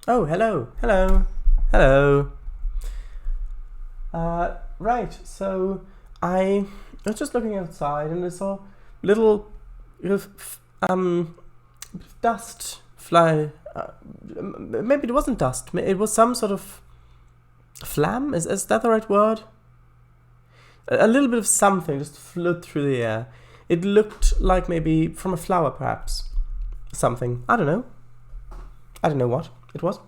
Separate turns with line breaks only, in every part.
Oh, hello, hello, hello. Right, so I was just looking outside and I saw little dust fly. Maybe it wasn't dust. It was some sort of flam. Is that the right word? A little bit of something just flew through the air. It looked like maybe from a flower, perhaps. Something. I don't know. I don't know what it was.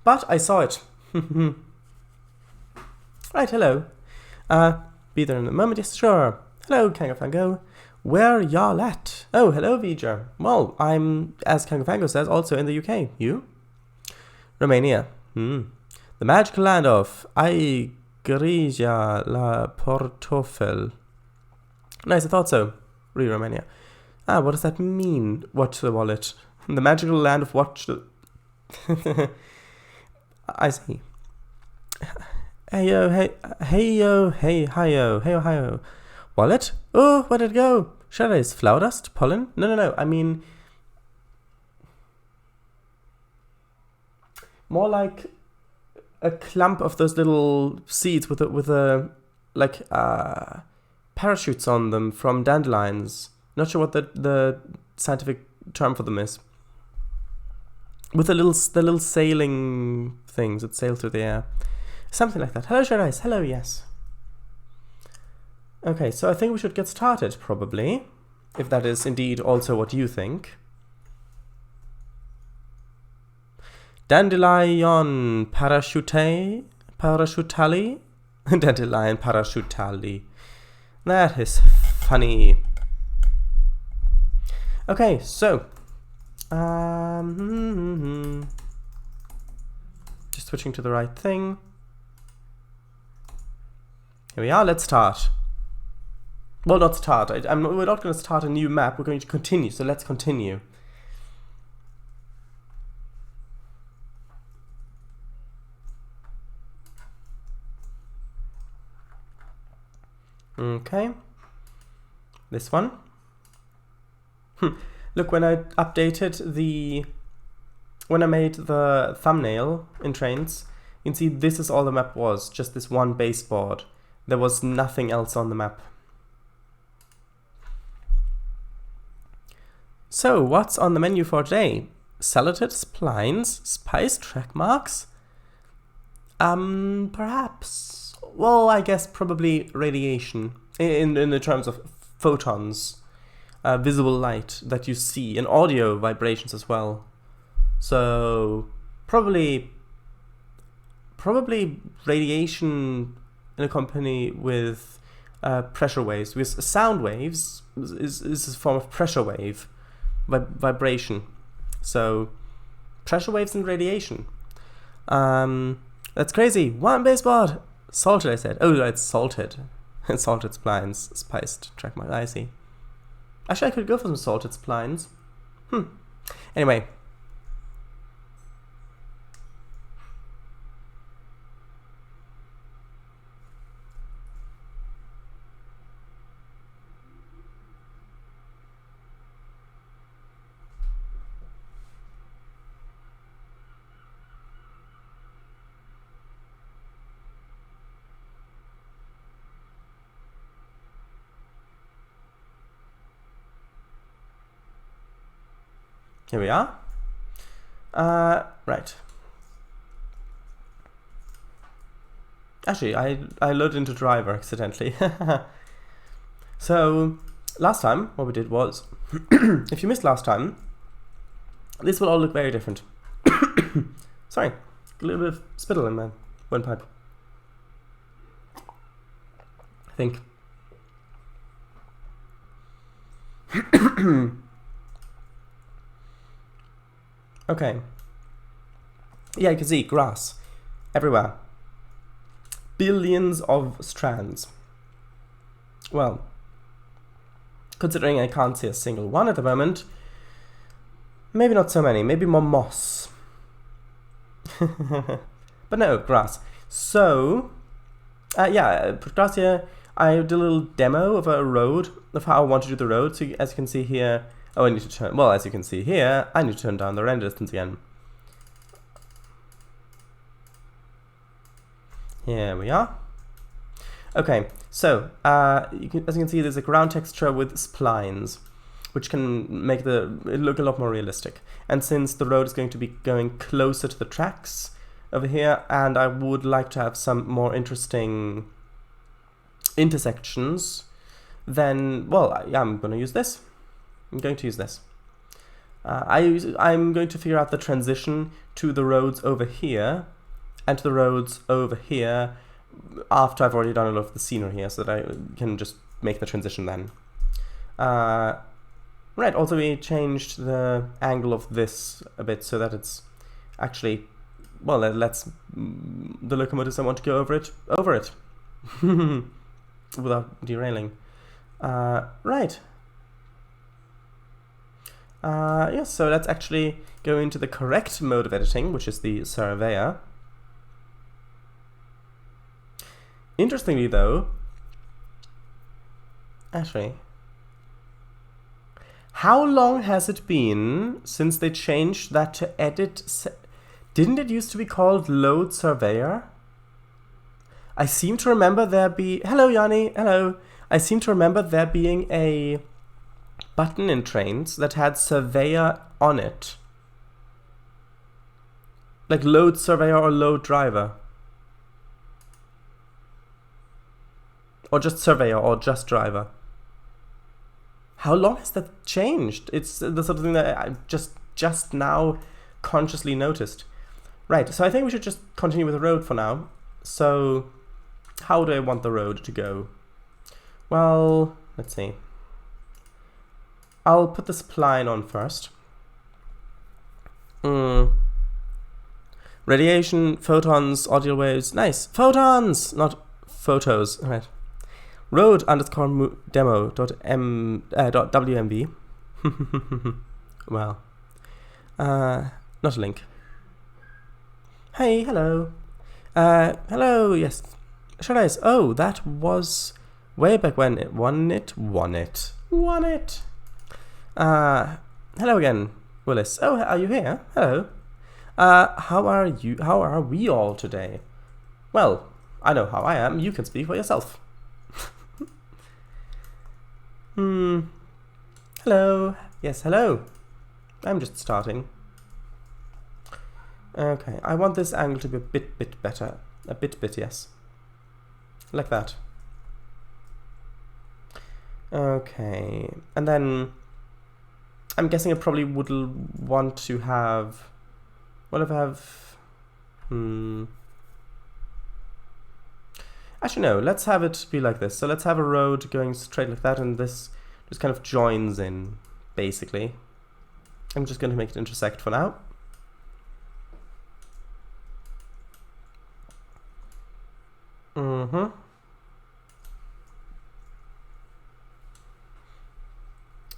But I saw it. Right, hello. Be there in a moment. Yes, sure. Hello, Kangafango. Where y'all at? Oh, hello, Vija. Well, I'm, as Kangafango says, also in the UK. You? Romania. The magical land of Aigrija la Portofel. Nice, I thought so. Really, Romania. What does that mean? Watch the wallet. The magical land of watch the... I see. Hey-yo, hey-yo, hey-hi-yo, hey-yo-hi-yo. Wallet? Oh, where'd it go? Shadows, flower dust, pollen? No, I mean... more like a clump of those little seeds with parachutes on them from dandelions. Not sure what the scientific term for them is. With the little sailing things that sail through the air. Something like that. Hello, Shadows. Hello, yes. Okay, so I think we should get started, probably. If that is indeed also what you think. Dandelion parachutali? Dandelion parachutali. That is funny. Okay, so... just switching to the right thing. Here we are, let's start. Well, not start. We're not going to start a new map, we're going to continue, so let's continue. Okay. This one. Look, when I updated when I made the thumbnail in Trainz, you can see this is all the map was, just this one baseboard. There was nothing else on the map. So, what's on the menu for today? Saluted splines, spiced track marks? Perhaps. Well, I guess probably radiation, in the terms of photons, visible light that you see, and audio vibrations as well. So, probably radiation in a company with pressure waves, because sound waves is a form of pressure wave, vibration. So, pressure waves and radiation. That's crazy. One baseboard! Salted, I said. Oh, it's salted. And salted splines, spiced track mark. I see. Actually, I could go for some salted splines. Anyway. Here we are. Right. Actually, I loaded into driver accidentally. So, last time, what we did was, if you missed last time, this will all look very different. Sorry, a little bit of spittle in my windpipe. I think. Okay. Yeah, you can see grass everywhere. Billions of strands. Well, considering I can't see a single one at the moment, maybe not so many, maybe more moss. But no, grass. So, yeah, grass here. I did a little demo of a road, of how I want to do the road. So as you can see here, oh, I need to turn, well, as you can see here, I need to turn down the render distance again. Here we are. Okay, so as you can see, there's a ground texture with splines, which can make it look a lot more realistic. And since the road is going to be going closer to the tracks over here, and I would like to have some more interesting intersections, then, well, I'm going to use this. I'm going to use this. I'm going to figure out the transition to the roads over here and to the roads over here after I've already done a lot of the scenery here, so that I can just make the transition then. Right, also we changed the angle of this a bit so that it's actually, well, let's the locomotives I want to go over it without derailing. Right. Yes, so let's actually go into the correct mode of editing, which is the surveyor. Interestingly though, actually, how long has it been since they changed that to edit? Didn't it used to be called load surveyor? I seem to remember there be... Hello, Yanni. Hello. I seem to remember there being a button in Trainz that had surveyor on it. Like load surveyor or load driver. Or just surveyor or just driver. How long has that changed? It's the sort of thing that I just now consciously noticed. Right, so I think we should just continue with the road for now. So, how do I want the road to go? Well, let's see. I'll put the spline on first. Radiation, photons, audio waves. Nice. Photons! Not photos. All right. Road _ demo .wmv. Well. Not a link. Hey, hello. Hello, yes. Should I? Oh, that was way back when. It won it. Hello again, Willis. Oh, are you here? Hello. How are you? How are we all today? Well, I know how I am. You can speak for yourself. Hello. Yes, hello. I'm just starting. Okay, I want this angle to be a bit better. A bit, yes. Like that. Okay, and then I'm guessing I probably would want to have... What if I have... Actually, no, let's have it be like this. So let's have a road going straight like that, and this just kind of joins in, basically. I'm just going to make it intersect for now.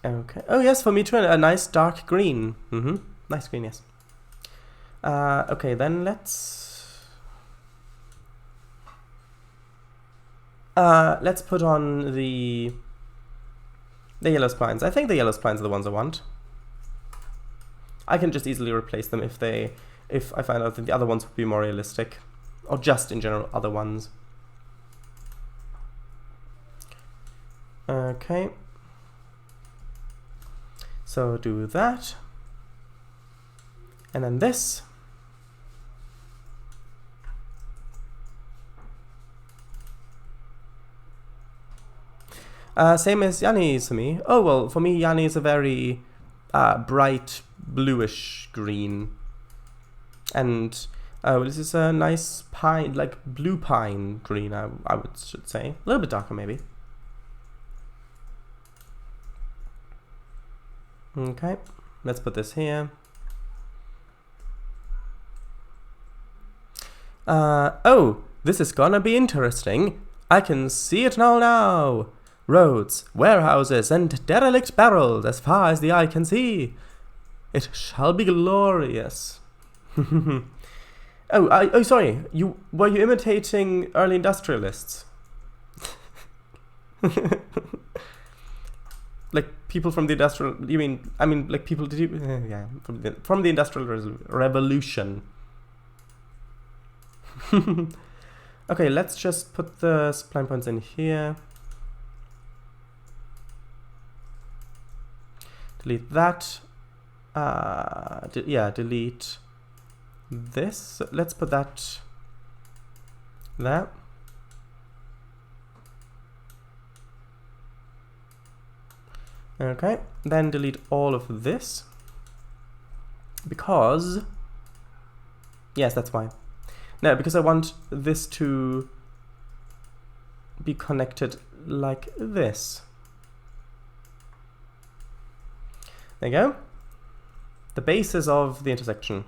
Okay. Oh, yes, for me too, a nice dark green. Nice green, yes. Okay, then let's put on the yellow splines. I think the yellow splines are the ones I want. I can just easily replace them if I find out that the other ones would be more realistic, or just in general other ones. Okay. So do that. And then this. Same as Yanni's for me. Oh, well, for me, Yanni is a very bright bluish green. And this is a nice pine, like blue pine green, I should say. A little bit darker, maybe. Okay, let's put this here. Oh, this is gonna be interesting. I can see it now. Roads, warehouses, and derelict barrels as far as the eye can see. It shall be glorious. Oh, sorry. Were you imitating early industrialists? Like people from the industrial. I mean, like people. Yeah, from the Industrial Revolution. Okay, let's just put the spline points in here. Delete that. Yeah, delete this. Let's put that there. Okay, then delete all of this. Because... yes, that's why. No, because I want this to be connected like this. There you go. The basis of the intersection.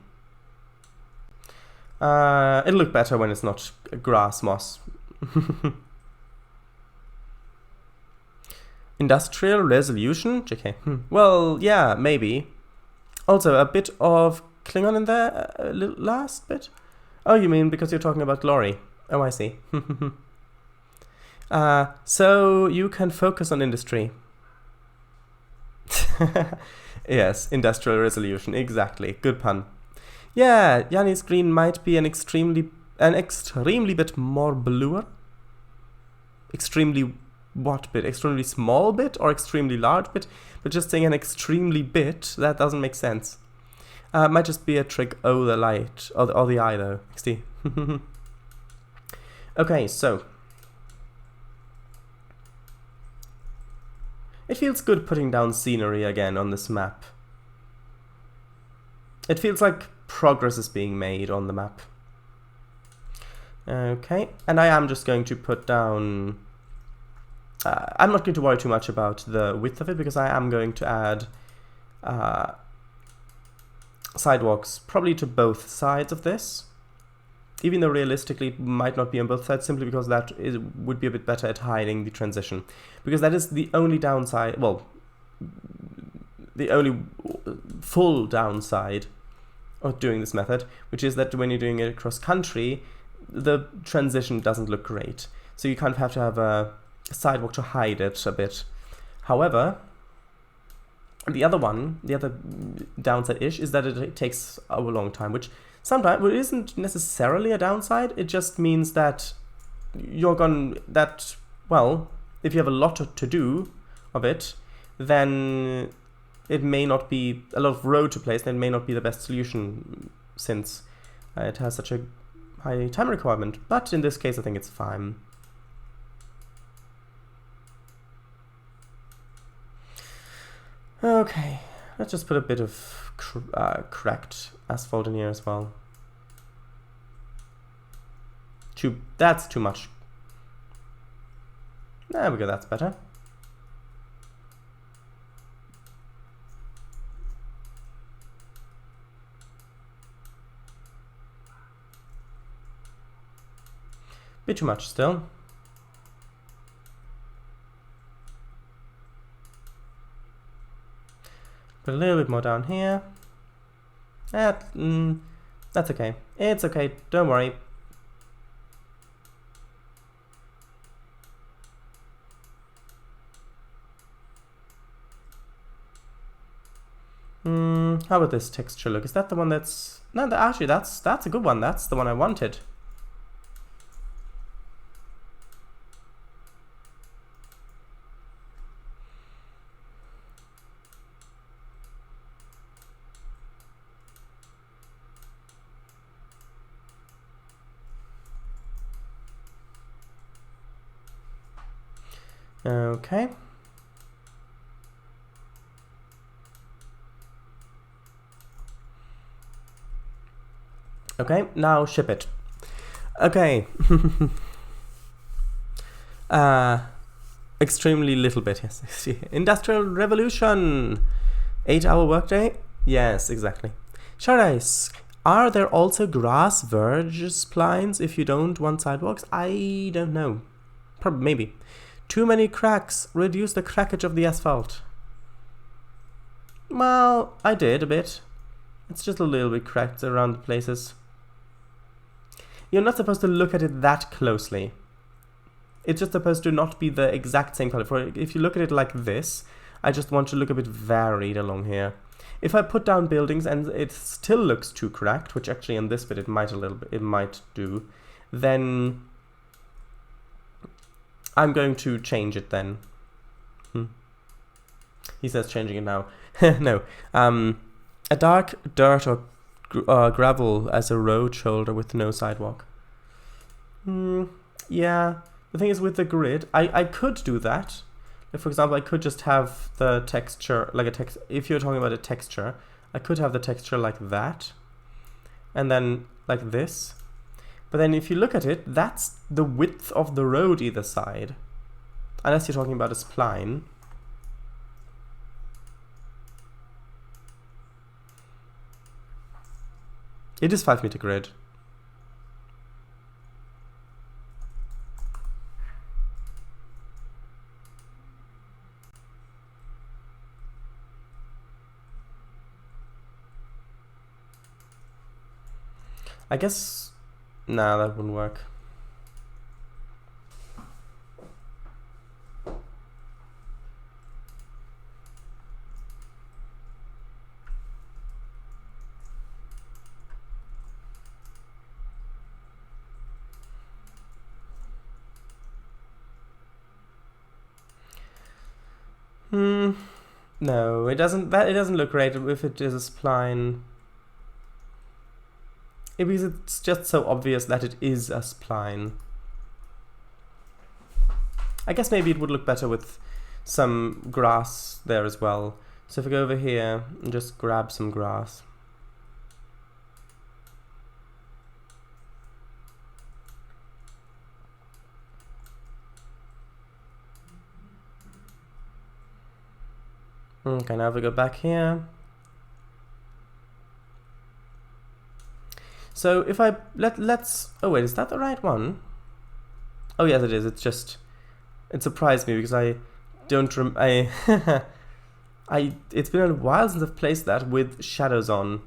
It'll look better when it's not grass moss. Industrial resolution? JK. Well, yeah, maybe. Also, a bit of Klingon in there, a little last bit. Oh, you mean because you're talking about glory. Oh, I see. So you can focus on industry. Yes, industrial resolution, exactly. Good pun. Yeah, Yanni's green might be an extremely bit more bluer. Extremely what bit? Extremely small bit or extremely large bit? But just saying an extremely bit, that doesn't make sense. Might just be a trick oh the light, or the eye though. XD. Okay, so. It feels good putting down scenery again on this map. It feels like progress is being made on the map. Okay, and I am just going to put down... I'm not going to worry too much about the width of it because I am going to add sidewalks probably to both sides of this. Even though realistically it might not be on both sides, simply because that would be a bit better at hiding the transition. Because that is the only downside, well, the only full downside of doing this method, which is that when you're doing it across country, the transition doesn't look great. So you kind of have to have a sidewalk to hide it a bit. However, the other downside-ish is that it takes a long time, which sometimes it isn't necessarily a downside. It just means that well, if you have a lot to do of it, then it may not be a lot of road to place, then it may not be the best solution since it has such a high time requirement. But in this case, I think it's fine. Okay, let's just put a bit of cracked asphalt in here as well. That's too much. There we go, that's better. Bit too much still. Put a little bit more down here. That's okay. It's okay, don't worry. How about this texture look? Is that the one that's... No, actually that's a good one. That's the one I wanted. Okay. Okay, now ship it. Okay. Extremely little bit, yes. Industrial Revolution. 8-hour workday? Yes, exactly. Shardais, are there also grass verge splines if you don't want sidewalks? I don't know. Probably, maybe. Too many cracks. Reduce the crackage of the asphalt. Well, I did a bit. It's just a little bit cracked around the places. You're not supposed to look at it that closely. It's just supposed to not be the exact same color. If you look at it like this, I just want to look a bit varied along here. If I put down buildings and it still looks too cracked, which actually in this bit it might do, then I'm going to change it then. He says changing it now. No. A dark dirt or gravel as a road shoulder with no sidewalk. Yeah. The thing is with the grid, I could do that. For example, I could just have the texture, like a text. If you're talking about a texture, I could have the texture like that. And then like this. But then if you look at it, that's the width of the road either side. Unless you're talking about a spline. It is 5 meter grid. I guess, nah, that wouldn't work. No, it doesn't. It doesn't look great if it is a spline. Because it's just so obvious that it is a spline. I guess maybe it would look better with some grass there as well. So if I go over here and just grab some grass. Okay, now if we go back here. So if I let's oh wait, is that the right one? Oh yes, it is. It's just it surprised me because I don't it's been a while since I've placed that with shadows on.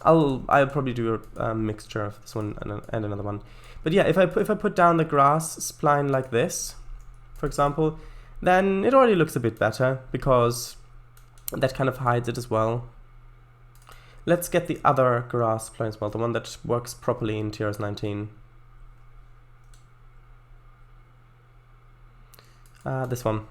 I'll probably do a mixture of this one and another one. But yeah, if I put down the grass spline like this, for example, then it already looks a bit better because that kind of hides it as well. Let's get the other grass spline as well, the one that works properly in TRS-19. This one.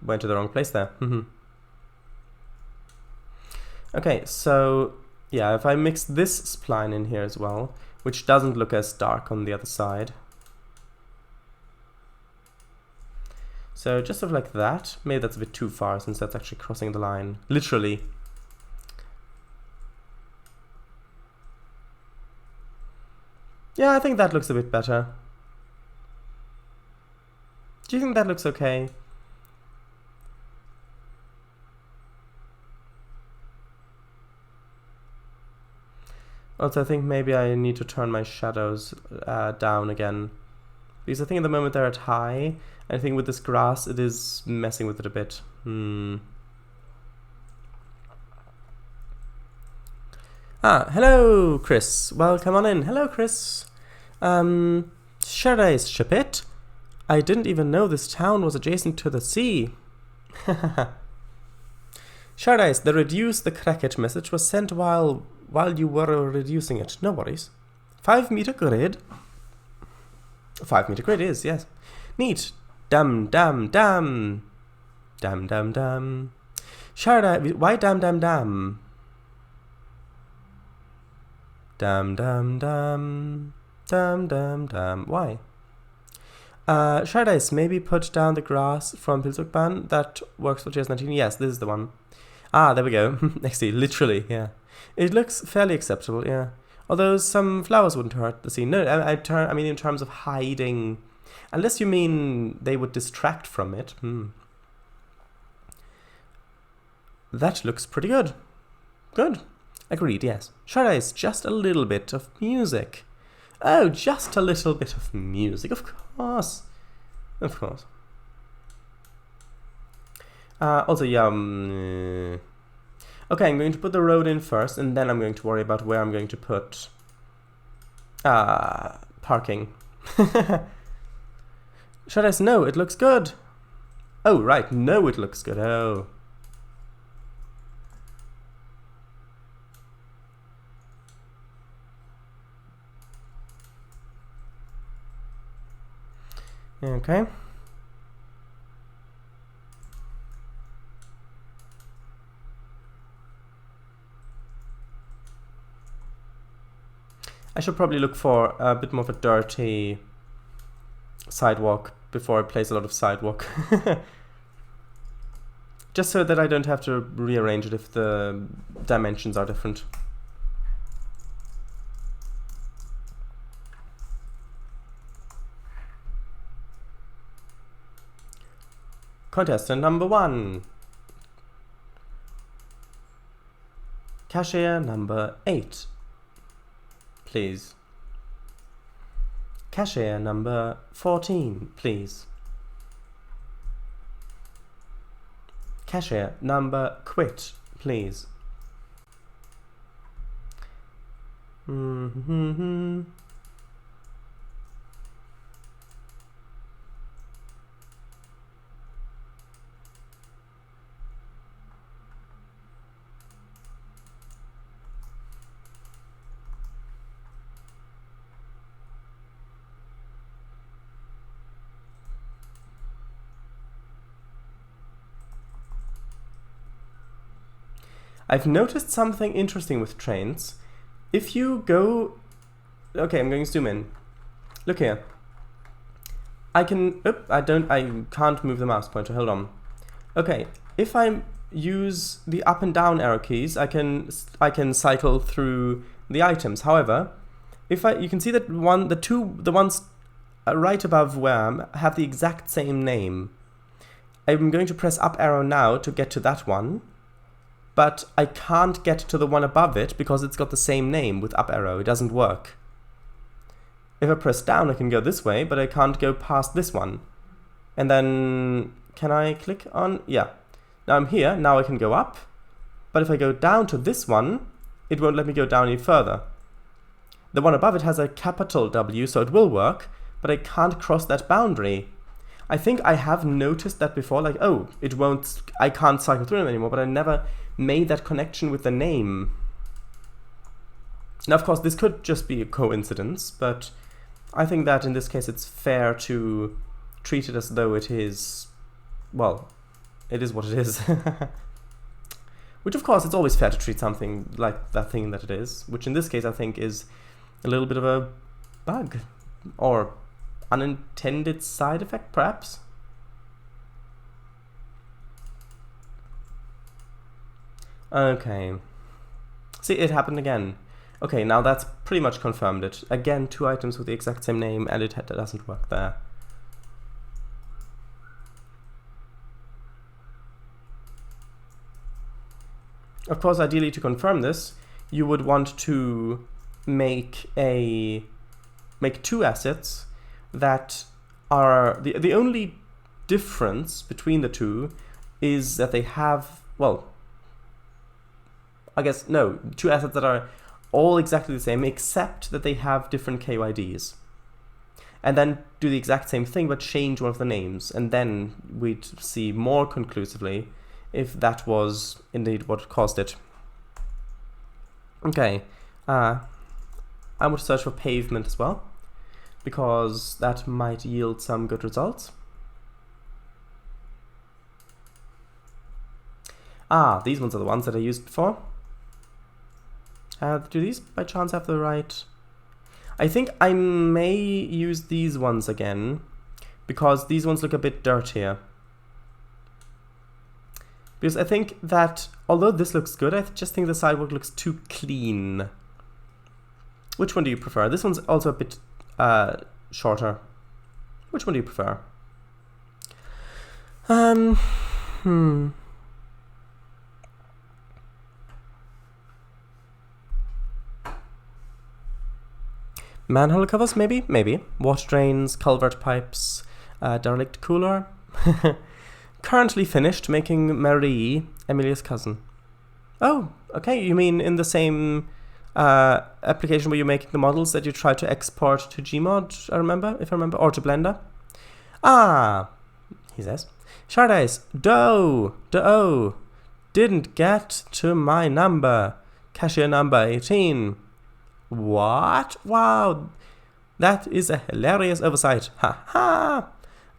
Went to the wrong place there. Okay, so yeah, if I mix this spline in here as well, which doesn't look as dark on the other side. So just sort of like that. Maybe that's a bit too far since that's actually crossing the line. Literally. Yeah, I think that looks a bit better. Do you think that looks okay? Also, I think maybe I need to turn my shadows down again. Because I think at the moment they're at high. I think with this grass, it is messing with it a bit. Hello, Chris. Well, come on in. Hello, Chris. Should I ship it? I didn't even know this town was adjacent to the sea. Shardais, the reduce the crackage message was sent while you were reducing it. No worries. 5 meter grid. 5 meter grid is, yes. Neat. Dam. Shardais, why dam? Dam. Why? Shardais, maybe put down the grass from Pilzukban. That works for TS19. Yes, this is the one. There we go. Actually, literally, yeah. It looks fairly acceptable, yeah. Although some flowers wouldn't hurt the scene. No, I mean in terms of hiding. Unless you mean they would distract from it. That looks pretty good. Good. Agreed, yes. Shardais, just a little bit of music. Oh, just a little bit of music. Of course. Of course. Also, yeah. Okay, I'm going to put the road in first, and then I'm going to worry about where I'm going to put parking. Should I say no? It looks good. Oh, right. No, it looks good. Oh. Okay. I should probably look for a bit more of a dirty sidewalk before I place a lot of sidewalk. Just so that I don't have to rearrange it if the dimensions are different. Contestant number 1. Cashier number 8. Please. Cashier number 14, please. Cashier number quit, please. I've noticed something interesting with Trainz. If you go... Okay, I'm going to zoom in. Look here. I can... I can't move the mouse pointer. Hold on. Okay, if I use the up and down arrow keys, I can cycle through the items. However, you can see that the ones right above where have the exact same name. I'm going to press up arrow now to get to that one. But I can't get to the one above it because it's got the same name with up arrow. It doesn't work. If I press down, I can go this way, but I can't go past this one. And then, can I click on? Yeah. Now I'm here. Now I can go up. But if I go down to this one, it won't let me go down any further. The one above it has a capital W, so it will work, but I can't cross that boundary. I think I have noticed that before, like, oh, I can't cycle through them anymore, but I never made that connection with the name. Now, of course, this could just be a coincidence, but I think that in this case it's fair to treat it as though it is, well, it is what it is. Which, of course, it's always fair to treat something like that thing that it is, which in this case I think is a little bit of a bug, or unintended side effect, perhaps? Okay. See, it happened again. Okay, now that's pretty much confirmed it. Again, 2 items with the exact same name, and it doesn't work there. Of course, ideally, to confirm this, you would want to make 2 assets that are... The only difference between the two is that they have, well, I guess, no, 2 assets that are all exactly the same, except that they have different KYDs. And then do the exact same thing, but change one of the names. And then we'd see more conclusively if that was indeed what caused it. Okay, I want to search for pavement as well, because that might yield some good results. Ah, these ones are the ones that I used before. Do these by chance have the right... I think I may use these ones again, because these ones look a bit dirtier. Because I think that, although this looks good, I just think the sidewalk looks too clean. Which one do you prefer? This one's also a bit shorter. Which one do you prefer? Manhole covers, maybe? Maybe. Water drains, culvert pipes, derelict cooler. Currently finished making Marie Emilia's cousin. Oh, okay. You mean in the same application where you're making the models that you try to export to Gmod, if I remember, or to Blender? Ah, he says. Shardays, dough, didn't get to my number. Cashier number 18. What? Wow, that is a hilarious oversight. Ha ha!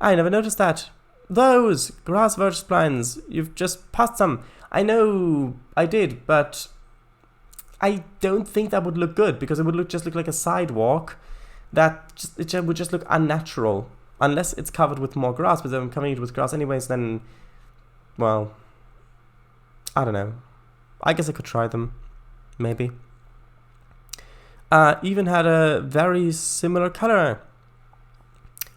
I never noticed that. Those grass verge splines, you've just passed some. I know I did, but I don't think that would look good because it would just look like a sidewalk. It would just look unnatural unless it's covered with more grass. But if I'm covering it with grass anyways, then, well, I don't know. I guess I could try them, maybe. Even had a very similar color.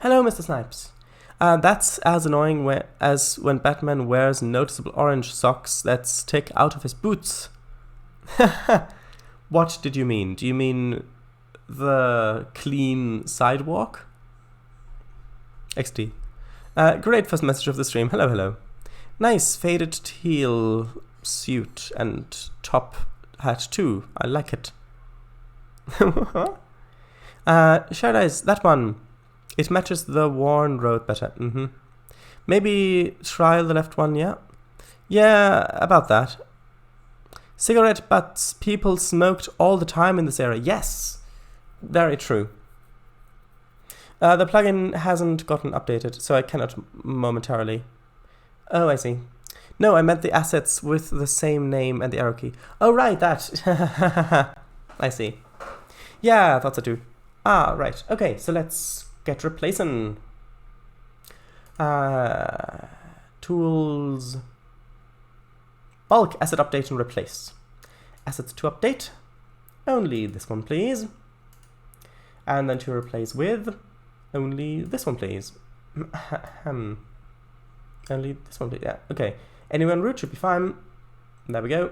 Hello, Mr. Snipes. That's as annoying as when Batman wears noticeable orange socks that stick out of his boots. What did you mean? Do you mean the clean sidewalk? XD. Great first message of the stream. Hello, hello. Nice faded teal suit and top hat too. I like it. Shared Eyes, that one. It matches the worn road better. Maybe try the left one, yeah? Yeah, about that. Cigarette butts people smoked all the time in this area. Yes, very true. The plugin hasn't gotten updated, so I cannot momentarily. Oh, I see. No, I meant the assets with the same name and the arrow key. Oh, right, that. I see. Yeah, I thought so too. Ah, right. Okay, so let's get replacing. Tools. Bulk asset update and replace. Assets to update. Only this one, please. And then to replace with. Only this one, please. Only this one, please. Yeah, okay. Anyone root should be fine. There we go.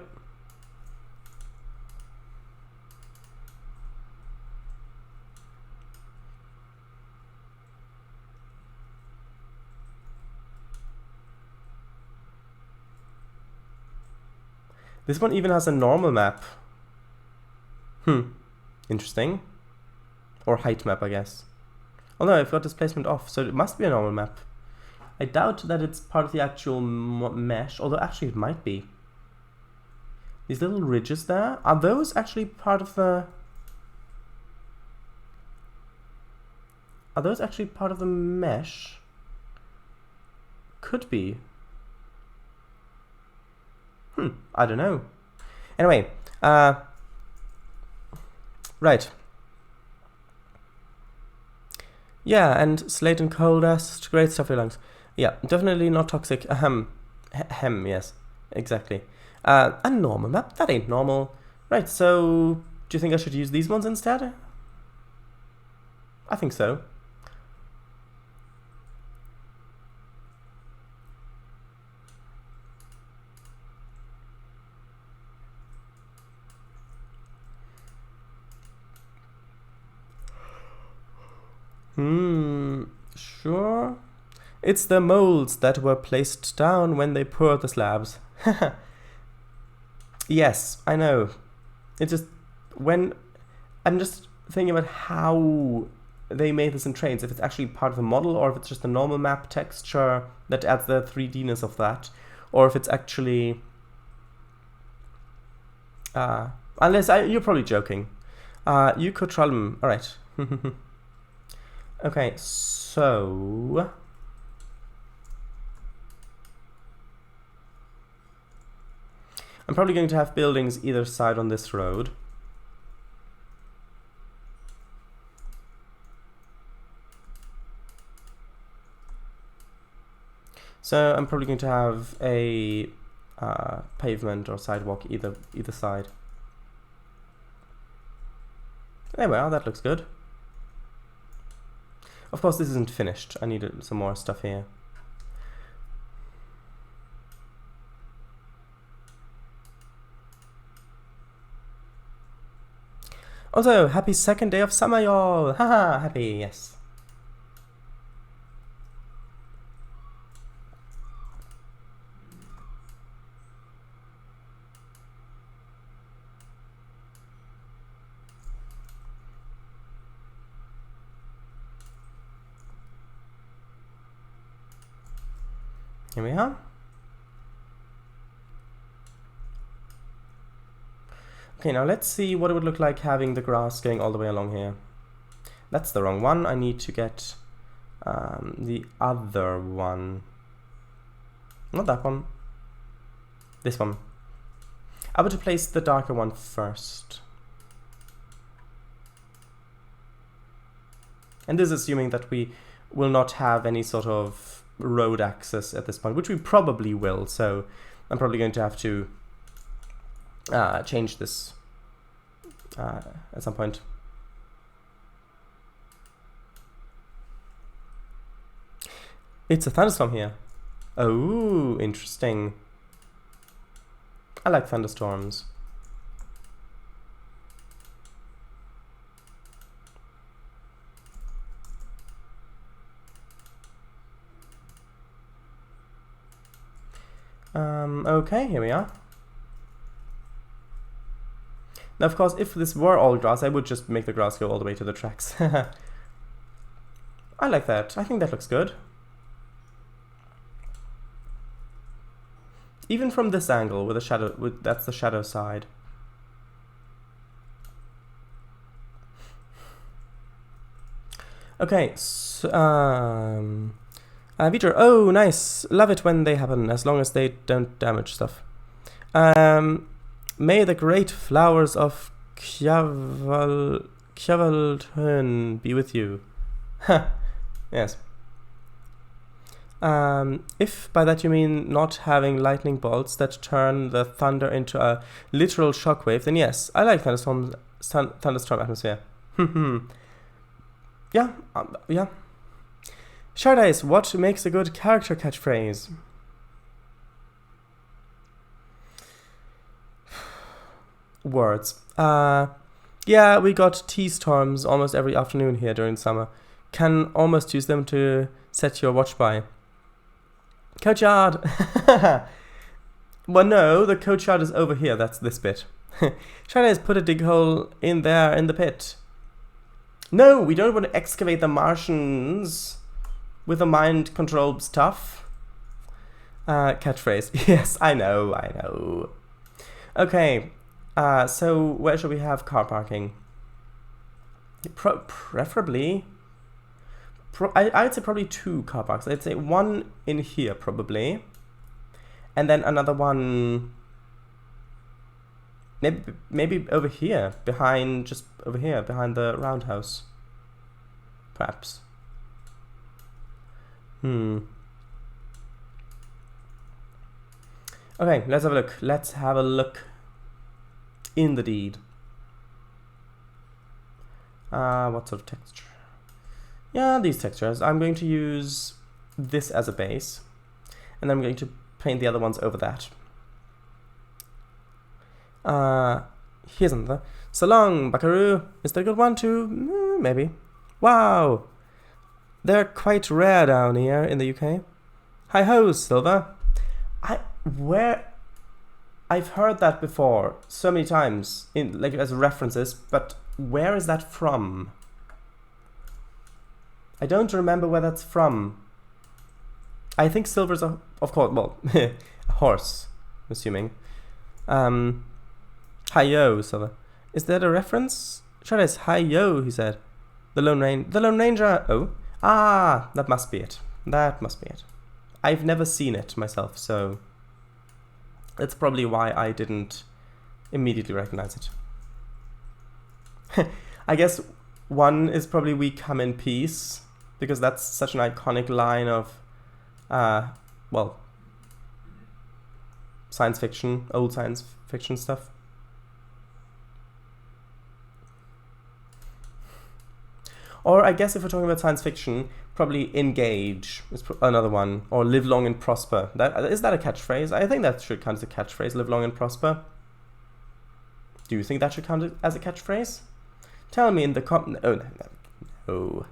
This one even has a normal map. Interesting. Or height map, I guess. Oh no, I've got displacement off, so it must be a normal map. I doubt that it's part of the actual mesh, although actually it might be. These little ridges there, are those actually part of the... Are those actually part of the mesh? Could be. I don't know. Anyway, right. Yeah, and slate and coal dust, great stuff for your lungs. Yeah, definitely not toxic. Yes, exactly. A normal map, that ain't normal. Right, so do you think I should use these ones instead? I think so. Sure. It's the molds that were placed down when they poured the slabs. Yes, I know. It's just when I'm just thinking about how they made this in Trainz, if it's actually part of the model or if it's just a normal map texture that adds the 3Dness of that, or if it's actually you're probably joking. You could try them. All right. Okay, so I'm probably going to have buildings either side on this road. So I'm probably going to have a pavement or sidewalk either side. There we are, that looks good. Of course, this isn't finished. I need some more stuff here. Also, happy second day of summer, y'all! Haha, happy, yes. Here we are. Okay, now let's see what it would look like having the grass going all the way along here. That's the wrong one. I need to get The other one. Not that one. This one. I would place the darker one first. And this is assuming that we will not have any sort of road access at this point, which we probably will, so I'm probably going to have to change this at some point. It's a thunderstorm here. Oh, interesting. I like thunderstorms. Okay, here we are. Now, of course, if this were all grass, I would just make the grass go all the way to the tracks. I like that. I think that looks good. Even from this angle, with the shadow, that's the shadow side. Okay, so, Viter, oh, nice. Love it when they happen, as long as they don't damage stuff. May the great flowers of Kjavaltun be with you. Yes. If by that you mean not having lightning bolts that turn the thunder into a literal shockwave, then yes, I like thunderstorm atmosphere. Yeah, yeah. Shardice, what makes a good character catchphrase? Words. Yeah, we got tea storms almost every afternoon here during summer. Can almost use them to set your watch by. Coachard! Well, no, the coachard is over here. That's this bit. Shardice, put a dig hole in there in the pit. No, we don't want to excavate the Martians with the mind-controlled stuff. Catchphrase. Yes, I know. Okay, so where should we have car parking? Preferably... I'd say probably 2 car parks. I'd say one in here, probably. And then another one... Maybe over here, just over here, behind the roundhouse. Perhaps. Okay, let's have a look. Let's have a look in the deed. What sort of texture? Yeah, these textures. I'm going to use this as a base, and then I'm going to paint the other ones over that. Here's another. So long, Buckaroo. Is that a good one too? Maybe. Wow. They're quite rare down here in the UK. Hi ho, Silver. I've heard that before so many times, like as references, but where is that from? I don't remember where that's from. I think Silver's of course, well, a horse, I'm assuming. Hi-yo, Silver. Is that a reference? Shardice, hi-yo, he said. The Lone Ranger, oh. Ah, that must be it. I've never seen it myself, so that's probably why I didn't immediately recognize it. I guess one is probably "We come in peace," because that's such an iconic line of, well, science fiction, old science fiction stuff. Or I guess if we're talking about science fiction, probably "Engage" is another one, or "Live long and prosper." Is that a catchphrase? I think that should count as a catchphrase, "Live long and prosper." Do you think that should count as a catchphrase? Tell me in the no.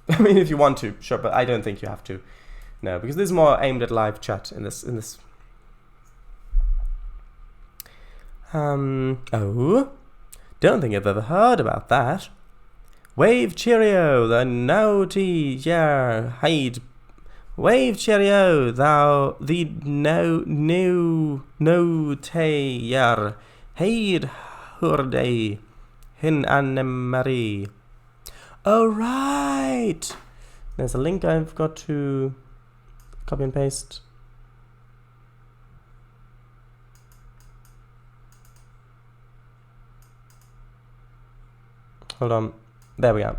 I mean, if you want to, sure, but I don't think you have to. No, because this is more aimed at live chat in this. Oh, don't think I've ever heard about that. Wave cheerio, the naughty year hide. Wave cheerio, thou the no te year hide hurday hin anne Marie. Oh, right. There's a link I've got to copy and paste. Hold on. There we are.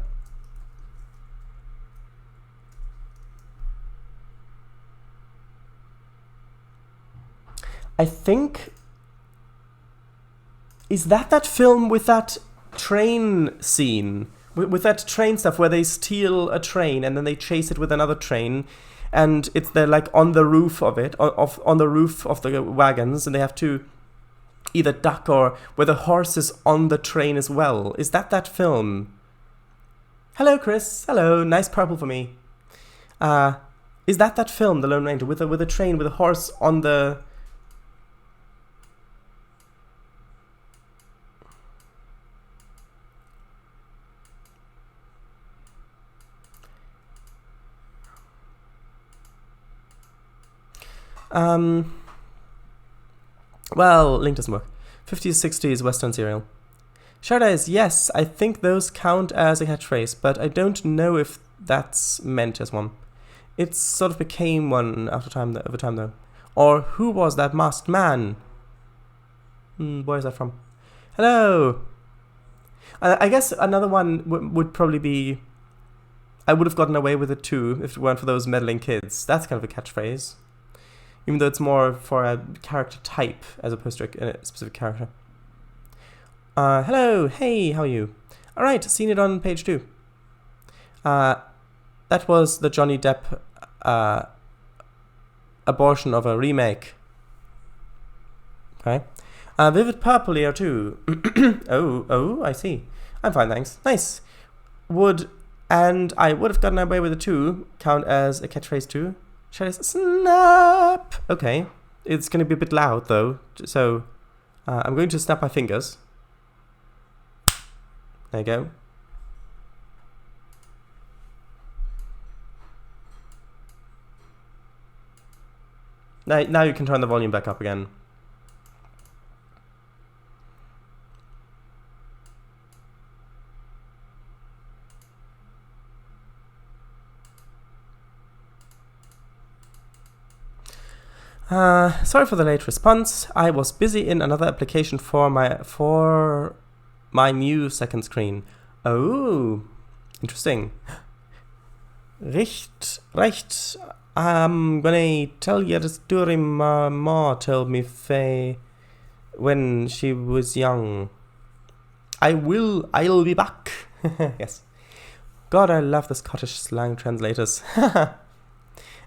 I think... Is that film with that train scene? With that train stuff where they steal a train and then they chase it with another train, and they're like on the roof of it, on the roof of the wagons, and they have to either duck, or where the horse is on the train as well. Is that film? Hello, Chris. Hello. Nice purple for me. Is that film, The Lone Ranger, with a train with a horse on the... Well, link doesn't work. 50s, 60s Western cereal. Shardays, yes, I think those count as a catchphrase, but I don't know if that's meant as one. It sort of became one over time though. Or who was that masked man? Where is that from? Hello! I guess another one would probably be... I would have gotten away with it too if it weren't for those meddling kids. That's kind of a catchphrase. Even though it's more for a character type as opposed to a specific character. Hello, hey, how are you? Alright, seen it on page 2. That was the Johnny Depp abortion of a remake. Okay. Vivid Purple here too. oh, I see. I'm fine, thanks. Nice. And I would have gotten away with it too, count as a catchphrase too. Shall I snap? Okay. It's going to be a bit loud though, so I'm going to snap my fingers. There you go. Now you can turn the volume back up again. Sorry for the late response. I was busy in another application for my new second screen. Oh, interesting. Recht. I'm gonna tell you the story my ma told me when she was young. I'll be back. Yes. God, I love the Scottish slang translators.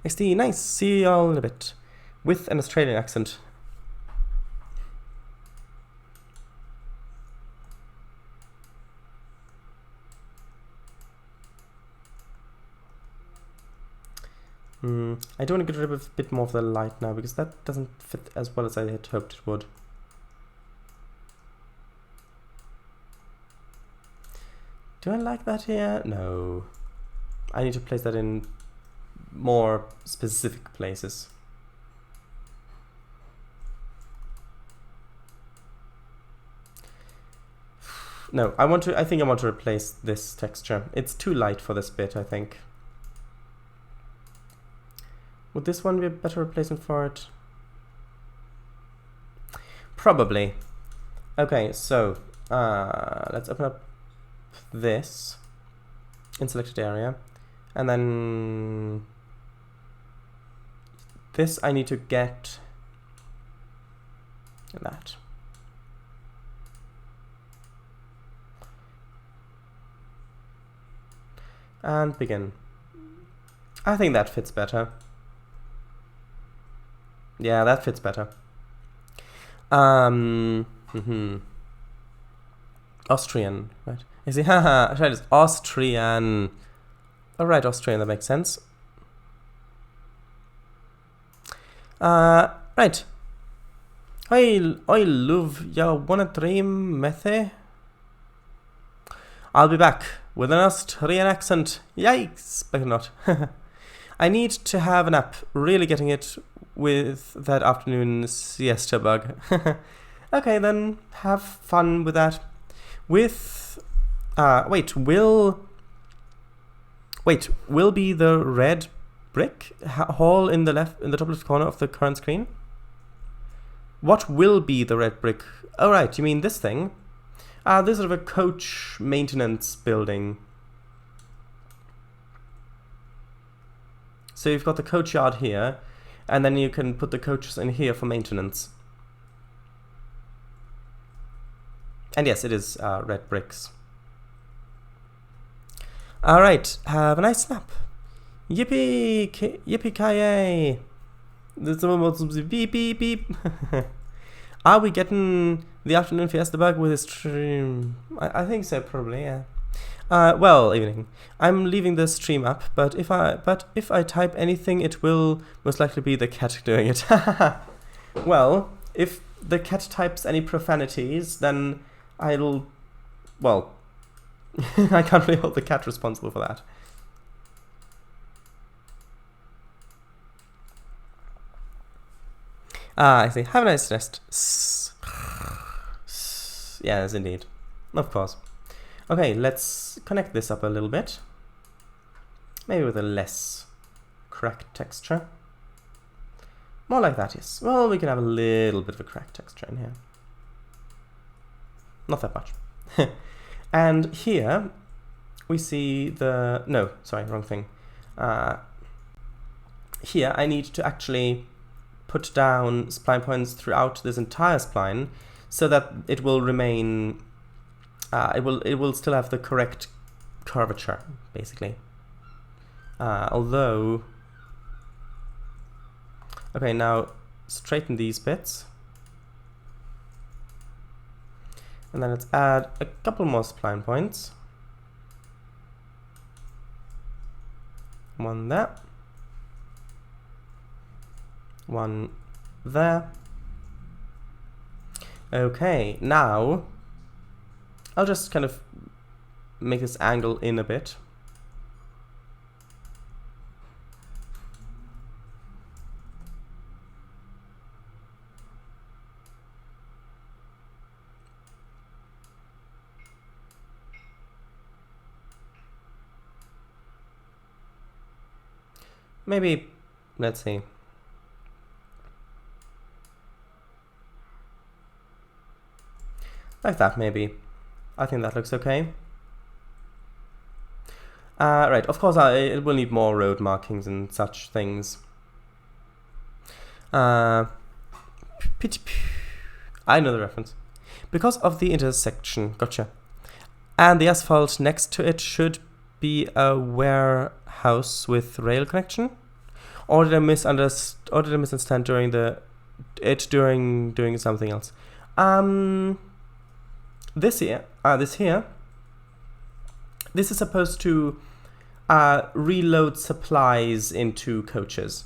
XD, nice. See you all in a bit. With an Australian accent. I do want to get rid of a bit more of the light now, because that doesn't fit as well as I had hoped it would. Do I like that here? No. I need to place that in more specific places. No, I think I want to replace this texture. It's too light for this bit, I think. Would this one be a better replacement for it? Probably. Okay, so let's open up this in selected area, and then this I need to get that. And begin. I think that fits better. Yeah, that fits better. Austrian, right? You see, haha, I tried this. Austrian. Alright, Austrian, that makes sense. Right. I love ya wanna dream methe. I'll be back with an Austrian accent. Yikes, better not. I need to have a nap. Really getting it with that afternoon siesta bug. Okay, then have fun with that. With wait, will Wait, will be the red brick hall in the top left corner of the current screen? What will be the red brick? Oh right, you mean this thing? This is sort of a coach maintenance building. So you've got the coach yard here, and then you can put the coaches in here for maintenance. And yes, it is red bricks. Alright, have a nice nap. Yippee! Yippee-ki-yay! Beep, beep, beep. Are we getting the afternoon fiesta bug with this stream? I think so, probably, yeah. Well, evening. I'm leaving the stream up, but if I type anything, it will most likely be the cat doing it. Well, if the cat types any profanities, then I'll... Well, I can't really hold the cat responsible for that. I see. Have a nice rest. Yes, indeed. Of course. Okay, let's connect this up a little bit. Maybe with a less cracked texture. More like that, yes. Well, we can have a little bit of a cracked texture in here. Not that much. And here we see the... No, sorry, wrong thing. Here I need to actually put down spline points throughout this entire spline so that it will remain... it will still have the correct curvature, basically. Although... Okay, now straighten these bits. And then let's add a couple more spline points. One there. One there. Okay, now I'll just kind of make this angle in a bit. Maybe, let's see. Like that, maybe. I think that looks okay. Right, of course it will need more road markings and such things. I know the reference. Because of the intersection, gotcha. And the asphalt next to it should be a warehouse with rail connection? Or did I misunderstand during doing something else? This is supposed to reload supplies into coaches.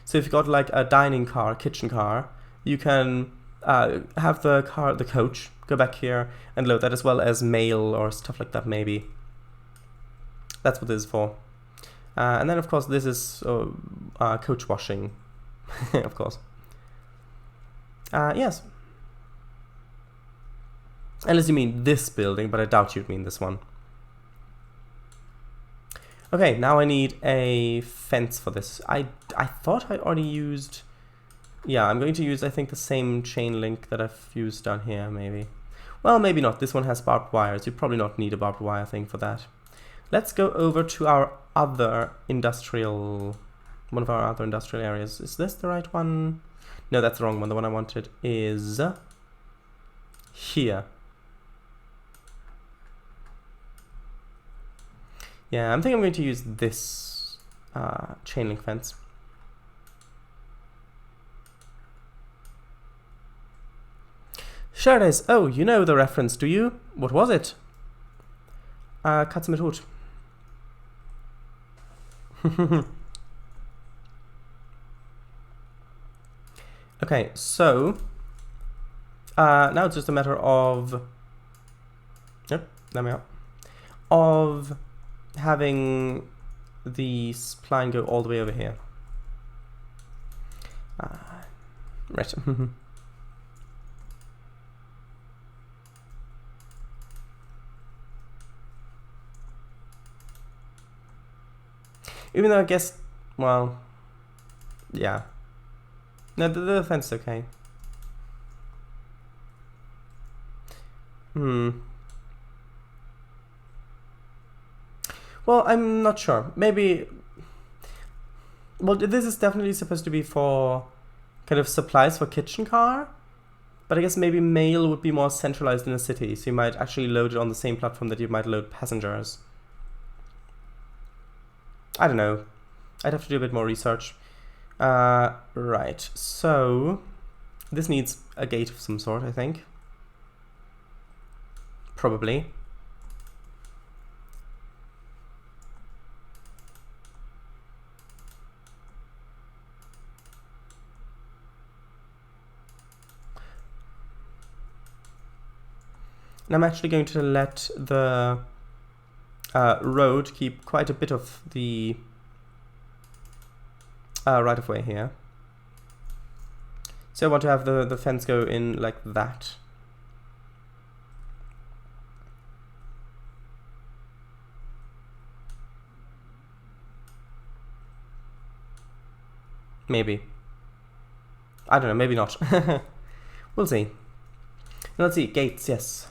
So if you've got like a dining car, kitchen car, you can have the coach, go back here and load that, as well as mail or stuff like that, maybe. That's what this is for. And then, of course, this is coach washing, of course. Yes. Unless you mean this building, but I doubt you'd mean this one. Okay, now I need a fence for this. I thought I already used... Yeah, I'm going to use, I think, the same chain link that I've used down here, maybe. Well, maybe not. This one has barbed wires. You probably not need a barbed wire thing for that. Let's go over to our other industrial... One of our other industrial areas. Is this the right one? No, that's the wrong one. The one I wanted is... here. Yeah, I'm going to use this chain link fence. Sure it is. Oh, you know the reference, do you? What was it? Katze mit Hut. Okay, so now it's just a matter of... Yep, there we are. Of having the spline go all the way over here. Right. Even though I guess, well, yeah. No, the fence is okay. Well, I'm not sure. Maybe... Well, this is definitely supposed to be for kind of supplies for kitchen car. But I guess maybe mail would be more centralized in a city. So you might actually load it on the same platform that you might load passengers. I don't know. I'd have to do a bit more research. Right. So this needs a gate of some sort, I think. Probably. And I'm actually going to let the road keep quite a bit of the right-of-way here. So I want to have the fence go in like that. Maybe. I don't know, maybe not. We'll see. Let's see, gates, yes.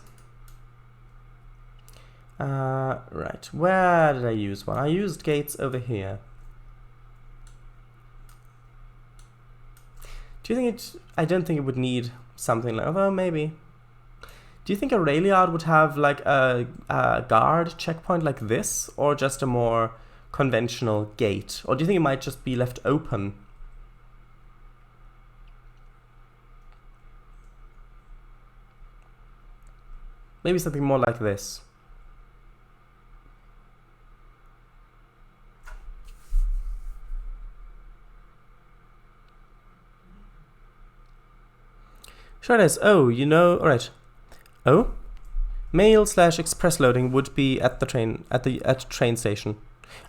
Right, where did I use one? I used gates over here. Do you think it... I don't think it would need something like... Although, maybe. Do you think a rail yard would have like a guard checkpoint like this? Or just a more conventional gate? Or do you think it might just be left open? Maybe something more like this. Sure it is. Oh, you know, alright. Oh? Mail / express loading would be at the train station.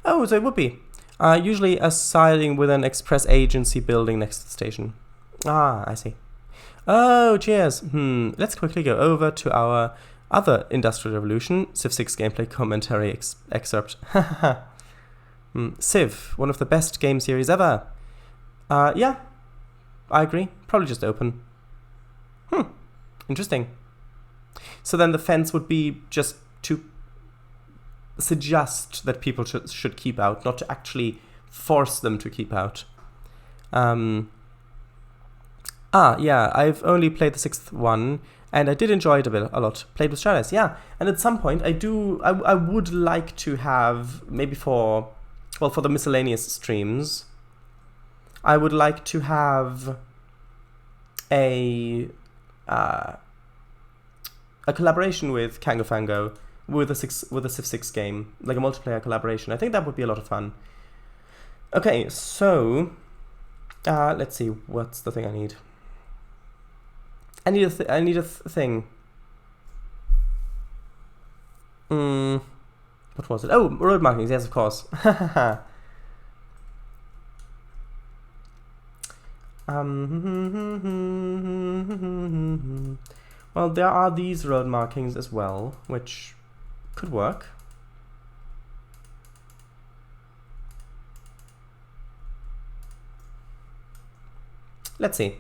Oh, so it would be. Usually a siding with an express agency building next to the station. Ah, I see. Oh, cheers. Let's quickly go over to our other Industrial Revolution Civ 6 gameplay commentary excerpt. Civ, one of the best game series ever. Yeah, I agree. Probably just open. Interesting. So then the fence would be just to suggest that people should keep out, not to actually force them to keep out. Yeah, I've only played the 6th one, and I did enjoy it a lot. Played with Trainz, yeah. And at some point, I would like to have, maybe for the miscellaneous streams, I would like to have a collaboration with Kangofango with a Civ 6 game, like a multiplayer collaboration. I think that would be a lot of fun. Okay, so let's see, what's the thing I need? I need a thing. What was it? Oh, road markings. Yes, of course. Well, there are these road markings as well, which could work. Let's see.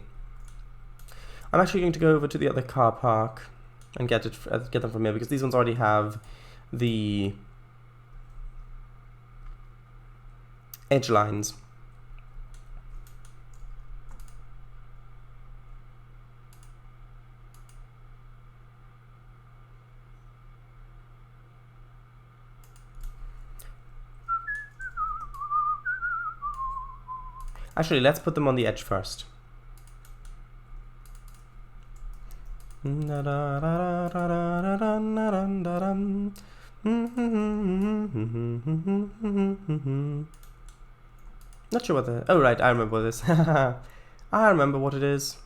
I'm actually going to go over to the other car park and get them from here, because these ones already have the edge lines. Actually, let's put them on the edge first. Not sure what the... Oh, right, I remember this. I remember what it is.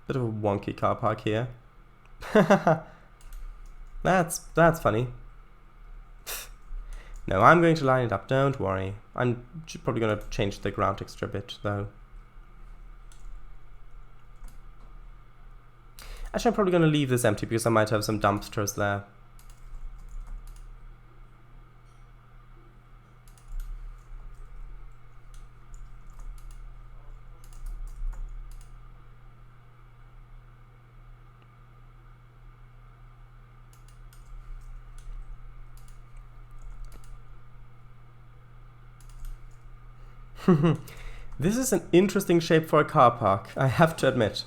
Bit of a wonky car park here. That's funny. No, I'm going to line it up, don't worry. I'm probably going to change the ground texture a bit, though. Actually, I'm probably going to leave this empty because I might have some dumpsters there. This is an interesting shape for a car park, I have to admit.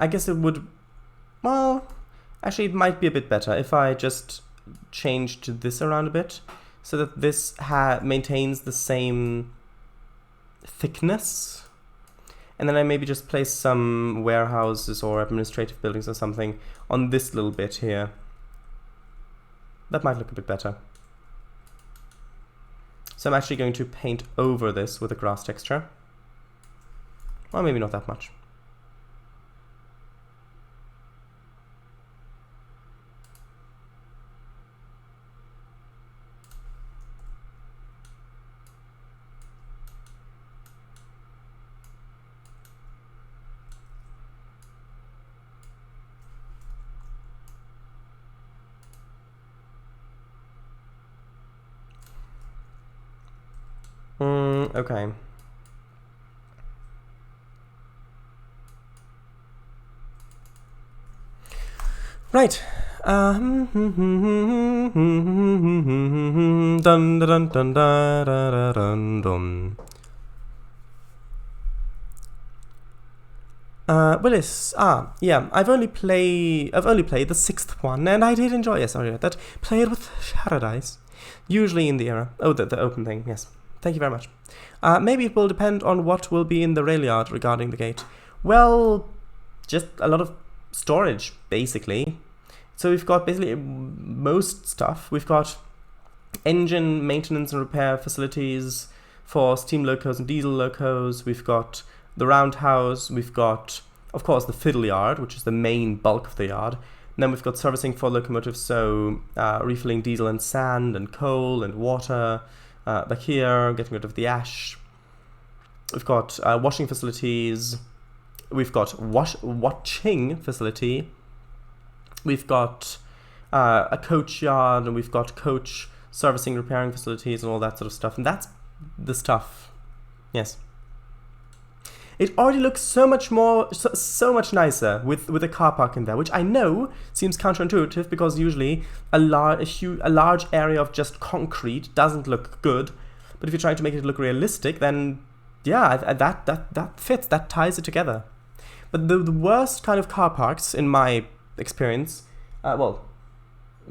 I guess it would, well, actually it might be a bit better if I just changed this around a bit so that this maintains the same thickness, and then I maybe just place some warehouses or administrative buildings or something on this little bit here. That might look a bit better. So I'm actually going to paint over this with a grass texture. Well, maybe not that much. Okay. Right. Dun dun dun dun dun dun. Willis. Yeah. I've only played the 6th one, and I did enjoy it. Sorry about that. Played with Paradise, usually in the era. Oh, the open thing. Yes. Thank you very much. Maybe it will depend on what will be in the rail yard regarding the gate. Well, just a lot of storage, basically. So we've got basically most stuff. We've got engine maintenance and repair facilities for steam locos and diesel locos. We've got the roundhouse. We've got, of course, the fiddle yard, which is the main bulk of the yard. And then we've got servicing for locomotives, so refilling diesel and sand and coal and water. Back here, getting rid of the ash. We've got washing facilities. We've got watching facility. We've got a coach yard, and we've got coach servicing, repairing facilities, and all that sort of stuff. And that's the stuff. Yes. It already looks so much nicer with a car park in there, which I know seems counterintuitive because usually a large area of just concrete doesn't look good. But if you're trying to make it look realistic, then yeah, that fits, that ties it together. But the worst kind of car parks, in my experience, well,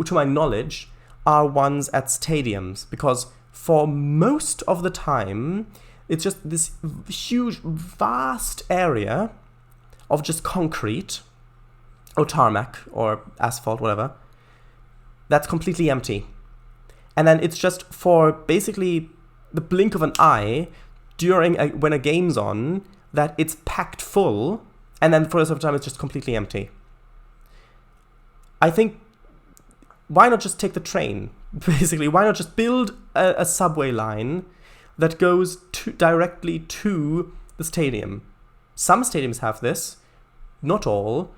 to my knowledge, are ones at stadiums, because for most of the time, it's just this huge, vast area of just concrete, or tarmac, or asphalt, whatever, that's completely empty. And then it's just for basically the blink of an eye when a game's on, that it's packed full, and then for the rest of the time it's just completely empty. I think, why not just take the train? Basically, why not just build a subway line that goes directly to the stadium? Some stadiums have this, not all.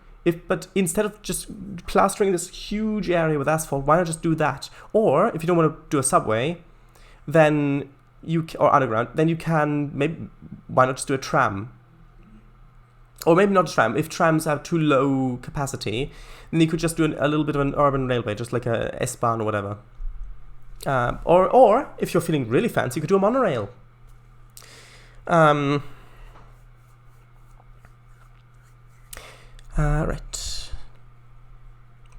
But instead of just plastering this huge area with asphalt, why not just do that? Or if you don't want to do a subway, then or underground, then you can why not just do a tram? Or maybe not a tram. If trams have too low capacity, then you could just do a little bit of an urban railway, just like a S-Bahn or whatever. Or if you're feeling really fancy, you could do a monorail. Right.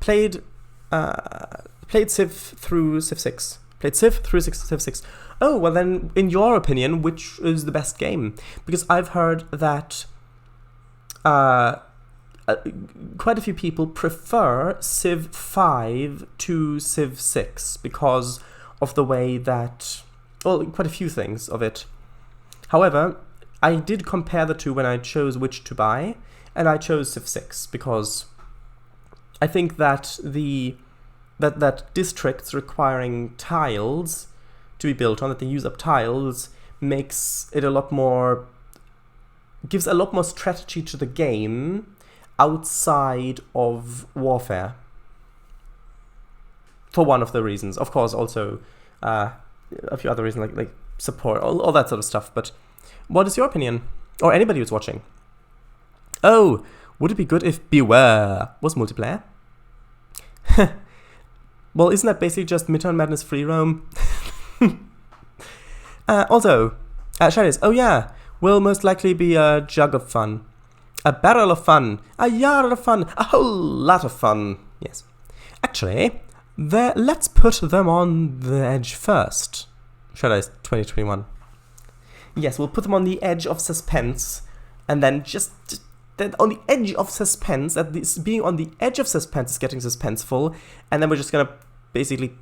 Played Civ through Civ 6. Played Civ through Civ 6. Oh, well then, in your opinion, which is the best game? Because I've heard that quite a few people prefer Civ 5 to Civ 6 because of the way that, well, quite a few things of it. However, I did compare the two when I chose which to buy, and I chose Civ 6 because I think that that districts requiring tiles to be built on, that they use up tiles, makes it a lot more gives a lot more strategy to the game outside of warfare. For one of the reasons. Of course, also a few other reasons like support, all that sort of stuff. But what is your opinion? Or anybody who's watching? Oh, would it be good if Beware was multiplayer? Well, isn't that basically just Midtown Madness free roam? Also, Shadis, oh yeah, will most likely be a jug of fun. A barrel of fun. A yard of fun. A whole lot of fun. Yes. Actually, let's put them on the edge first. Shadis 2021. Yes, we'll put them on the edge of suspense, and then just on the edge of suspense, being on the edge of suspense is getting suspenseful, and then we're just gonna basically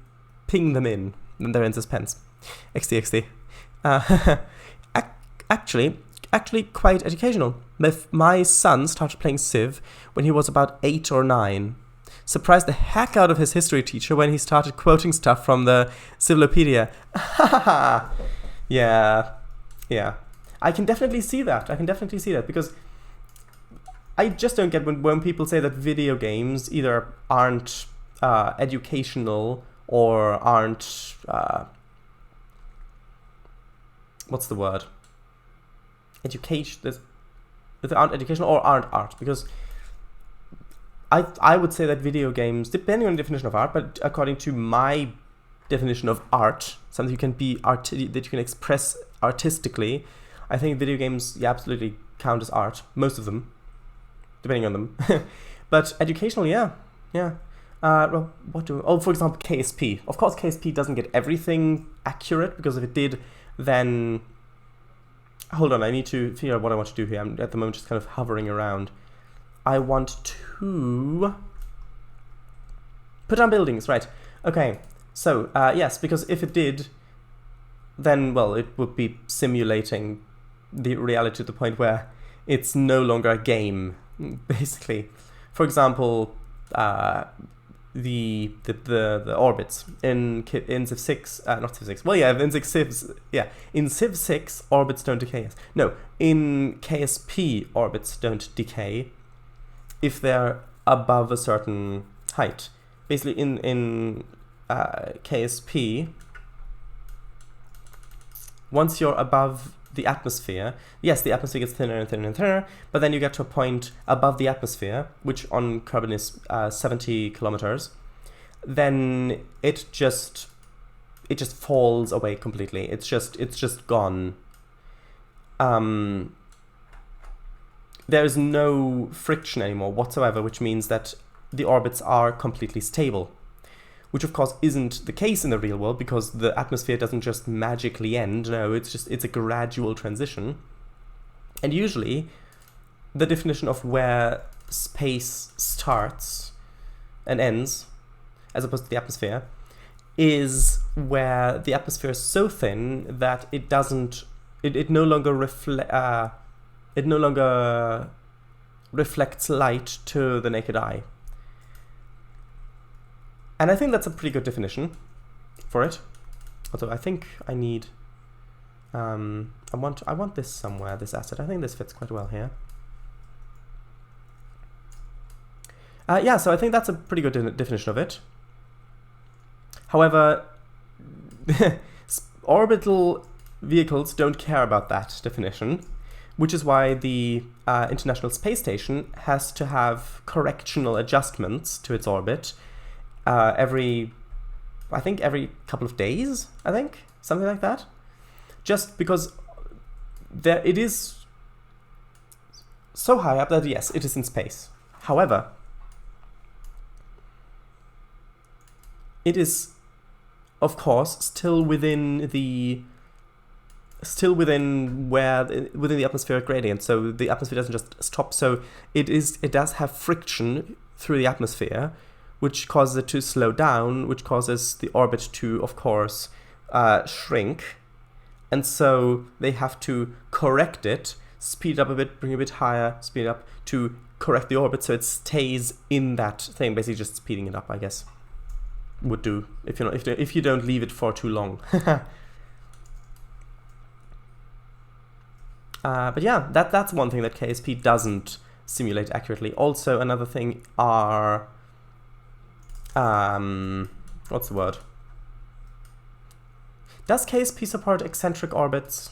ping them in when they're in suspense. XD. Actually quite educational. My son started playing Civ when he was about 8 or 9. Surprised the heck out of his history teacher when he started quoting stuff from the Civilopedia. Yeah. I can definitely see that. Because I just don't get when people say that video games either aren't educational or aren't what's the word? Education. They aren't educational or aren't art, because I would say that video games, depending on the definition of art, but according to my definition of art, something you can that you can express artistically, I think video games absolutely count as art. Most of them, depending on them. But educational, yeah. Well, for example, KSP. Of course, KSP doesn't get everything accurate, because if it did, then hold on, I need to figure out what I want to do here. I'm at the moment just kind of hovering around. I want to put down buildings, right? Okay, so yes, because if it did, then, well, it would be simulating the reality to the point where it's no longer a game, basically. For example, the orbits in Civ 6, not Civ 6. Well, yeah, in Civ 6 orbits don't decay. No, in KSP orbits don't decay if they're above a certain height. Basically, in KSP, once you're above the atmosphere, yes, the atmosphere gets thinner and thinner and thinner, but then you get to a point above the atmosphere, which on Kerbin is 70 kilometers, then it just falls away completely. It's just gone. There is no friction anymore whatsoever, which means that the orbits are completely stable, which of course isn't the case in the real world, because the atmosphere doesn't just magically end. No, it's a gradual transition. And usually the definition of where space starts and ends, as opposed to the atmosphere, is where the atmosphere is so thin that it no longer reflects light to the naked eye. And I think that's a pretty good definition for it. Although I think I need I want this somewhere, this asset. I think this fits quite well here. Yeah, so I think that's a pretty good definition of it. However, orbital vehicles don't care about that definition, which is why the International Space Station has to have correctional adjustments to its orbit every couple of days, something like that. Just because it is so high up that, yes, it is in space. However, it is, of course, still within the atmospheric gradient, so the atmosphere doesn't just stop. So it does have friction through the atmosphere, which causes it to slow down, which causes the orbit to, of course, shrink. And so they have to correct it, speed it up a bit, bring it a bit higher, speed it up to correct the orbit so it stays in that thing, basically just speeding it up, I guess. Would do if you don't leave it for too long. But yeah, that's one thing that KSP doesn't simulate accurately. Also, another thing are what's the word? Does KSP support eccentric orbits?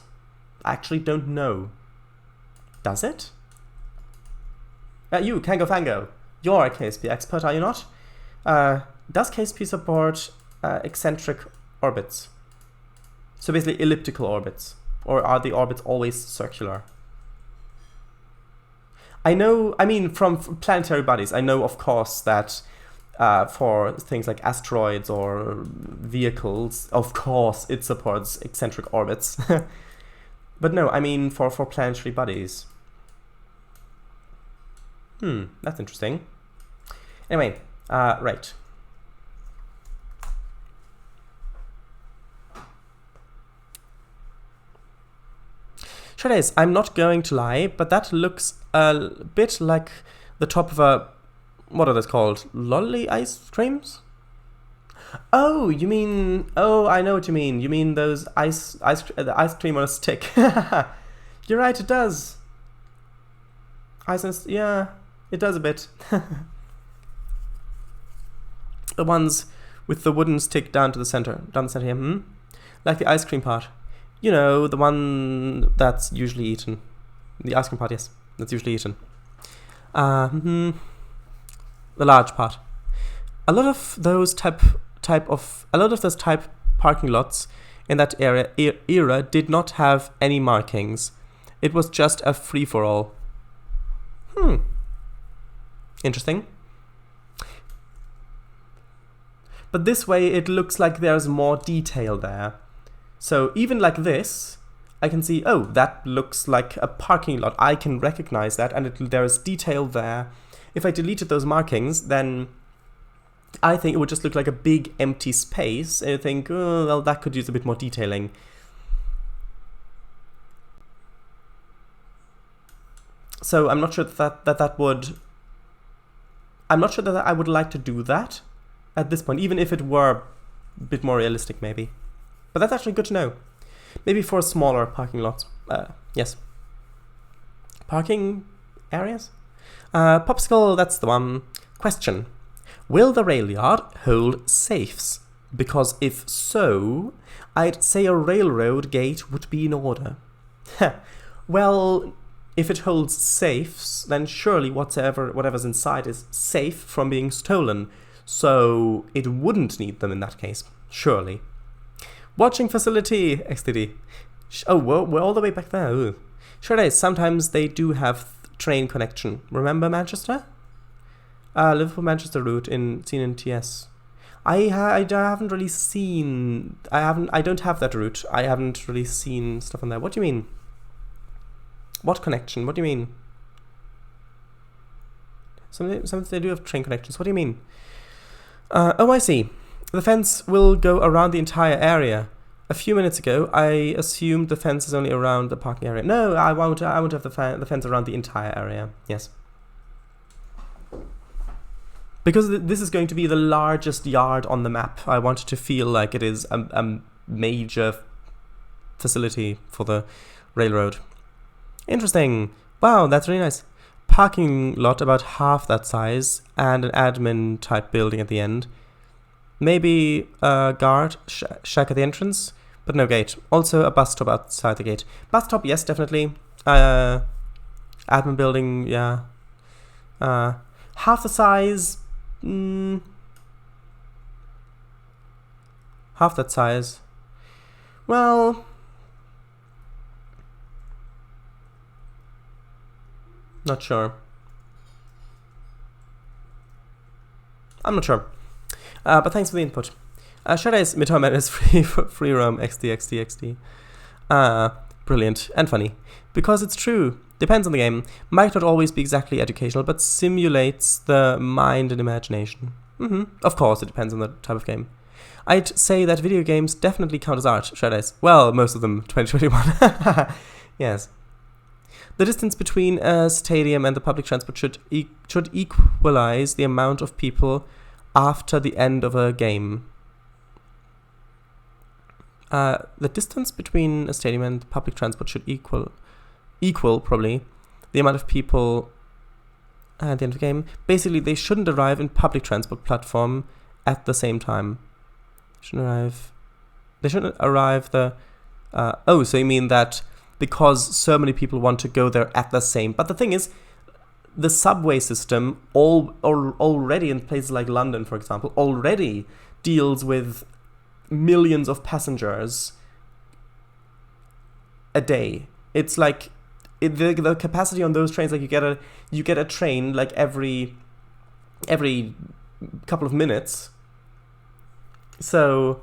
I actually don't know. Does it? You, Kango Fango, you're a KSP expert, are you not? Does KSP support eccentric orbits? So basically elliptical orbits. Or are the orbits always circular? I mean, from planetary bodies, I know, of course, that for things like asteroids or vehicles, of course, it supports eccentric orbits. But no, I mean for planetary bodies. That's interesting. Anyway, right. Trainz, I'm not going to lie, but that looks a bit like the top of a... What are those called? Lolly ice creams? Oh, you mean... Oh, I know what you mean. You mean those the ice cream on a stick. You're right, it does. Yeah, it does a bit. The ones with the wooden stick down the center here. Like the ice cream part. You know, the one that's usually eaten. The ice cream part, yes. That's usually eaten. The large part. A lot of those type parking lots in that era did not have any markings. It was just a free-for-all. Interesting. But this way it looks like there's more detail there. So even like this, I can see, oh, that looks like a parking lot. I can recognize that, and there is detail there. If I deleted those markings, then I think it would just look like a big empty space. And I think, oh, well, that could use a bit more detailing. So I'm not sure that would... I'm not sure that I would like to do that at this point, even if it were a bit more realistic, maybe. But that's actually good to know. Maybe for smaller parking lots. Yes. Parking areas? Popsicle, that's the one. Question. Will the rail yard hold safes? Because if so, I'd say a railroad gate would be in order. Well, if it holds safes, then surely whatever's inside is safe from being stolen. So it wouldn't need them in that case. Surely. Watching facility, XTD. Oh, we're all the way back there. Ooh. Sure is. Sometimes they do have train connection. Remember Manchester? Liverpool-Manchester route seen in TS. I haven't really seen... I don't have that route. I haven't really seen stuff on there. What do you mean? What connection? What do you mean? Sometimes they do have train connections. What do you mean? Oh, I see. The fence will go around the entire area. A few minutes ago, I assumed the fence is only around the parking area. No, I won't have the fence around the entire area. Yes. Because this is going to be the largest yard on the map, I want it to feel like it is a major facility for the railroad. Interesting. Wow, that's really nice. Parking lot about half that size and an admin type building at the end. Maybe a guard shack at the entrance, but no gate. Also a bus stop outside the gate. Bus stop, yes, definitely. Admin building, yeah. Half the size. Half that size. Well, not sure. I'm not sure. But thanks for the input. Shadow's Midterm is free roam XD. Brilliant and funny. Because it's true. Depends on the game. Might not always be exactly educational, but simulates the mind and imagination. Of course, it depends on the type of game. I'd say that video games definitely count as art, Shadow's. Well, most of them, 2021. Yes. The distance between a stadium and the public transport should equalize the amount of people after the end of a game. The distance between a stadium and public transport should equal equal, probably, the amount of people at the end of the game. Basically, they shouldn't arrive in public transport platform at the same time. They shouldn't arrive oh, so you mean that because so many people want to go there at the same... But the thing is, the subway system already in places like London, for example, already deals with millions of passengers a day. It's like the capacity on those trains, like you get a train like every couple of minutes. So,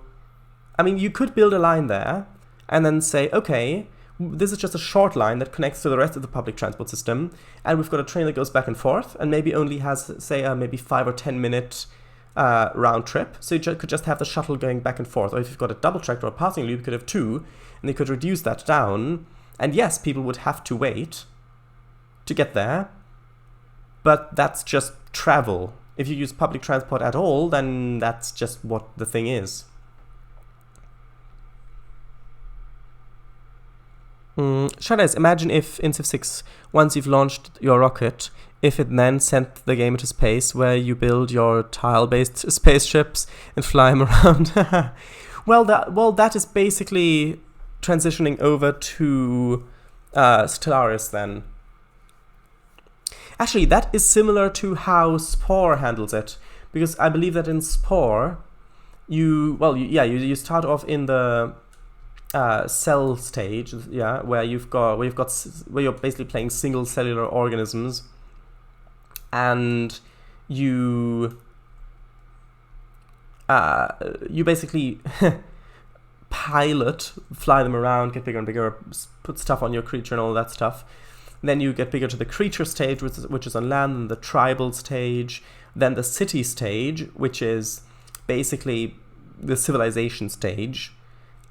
I mean, you could build a line there and then say, okay, this is just a short line that connects to the rest of the public transport system, and we've got a train that goes back and forth and maybe only has, say, maybe 5 or 10 minute round trip. So you could just have the shuttle going back and forth. Or if you've got a double track or a passing loop, you could have 2, and they could reduce that down. And yes, people would have to wait to get there, but that's just travel. If you use public transport at all, then that's just what the thing is. Shadows, imagine if in Civ 6, once you've launched your rocket, if it then sent the game into space where you build your tile-based spaceships and fly them around. Well, that is basically transitioning over to Stellaris then. Actually, that is similar to how Spore handles it, because I believe that in Spore, you start off in the cell stage, where you're basically playing single cellular organisms, and you basically fly them around, get bigger and bigger, put stuff on your creature and all that stuff. Then you get bigger to the creature stage, which is on land, and the tribal stage, then the city stage, which is basically the civilization stage.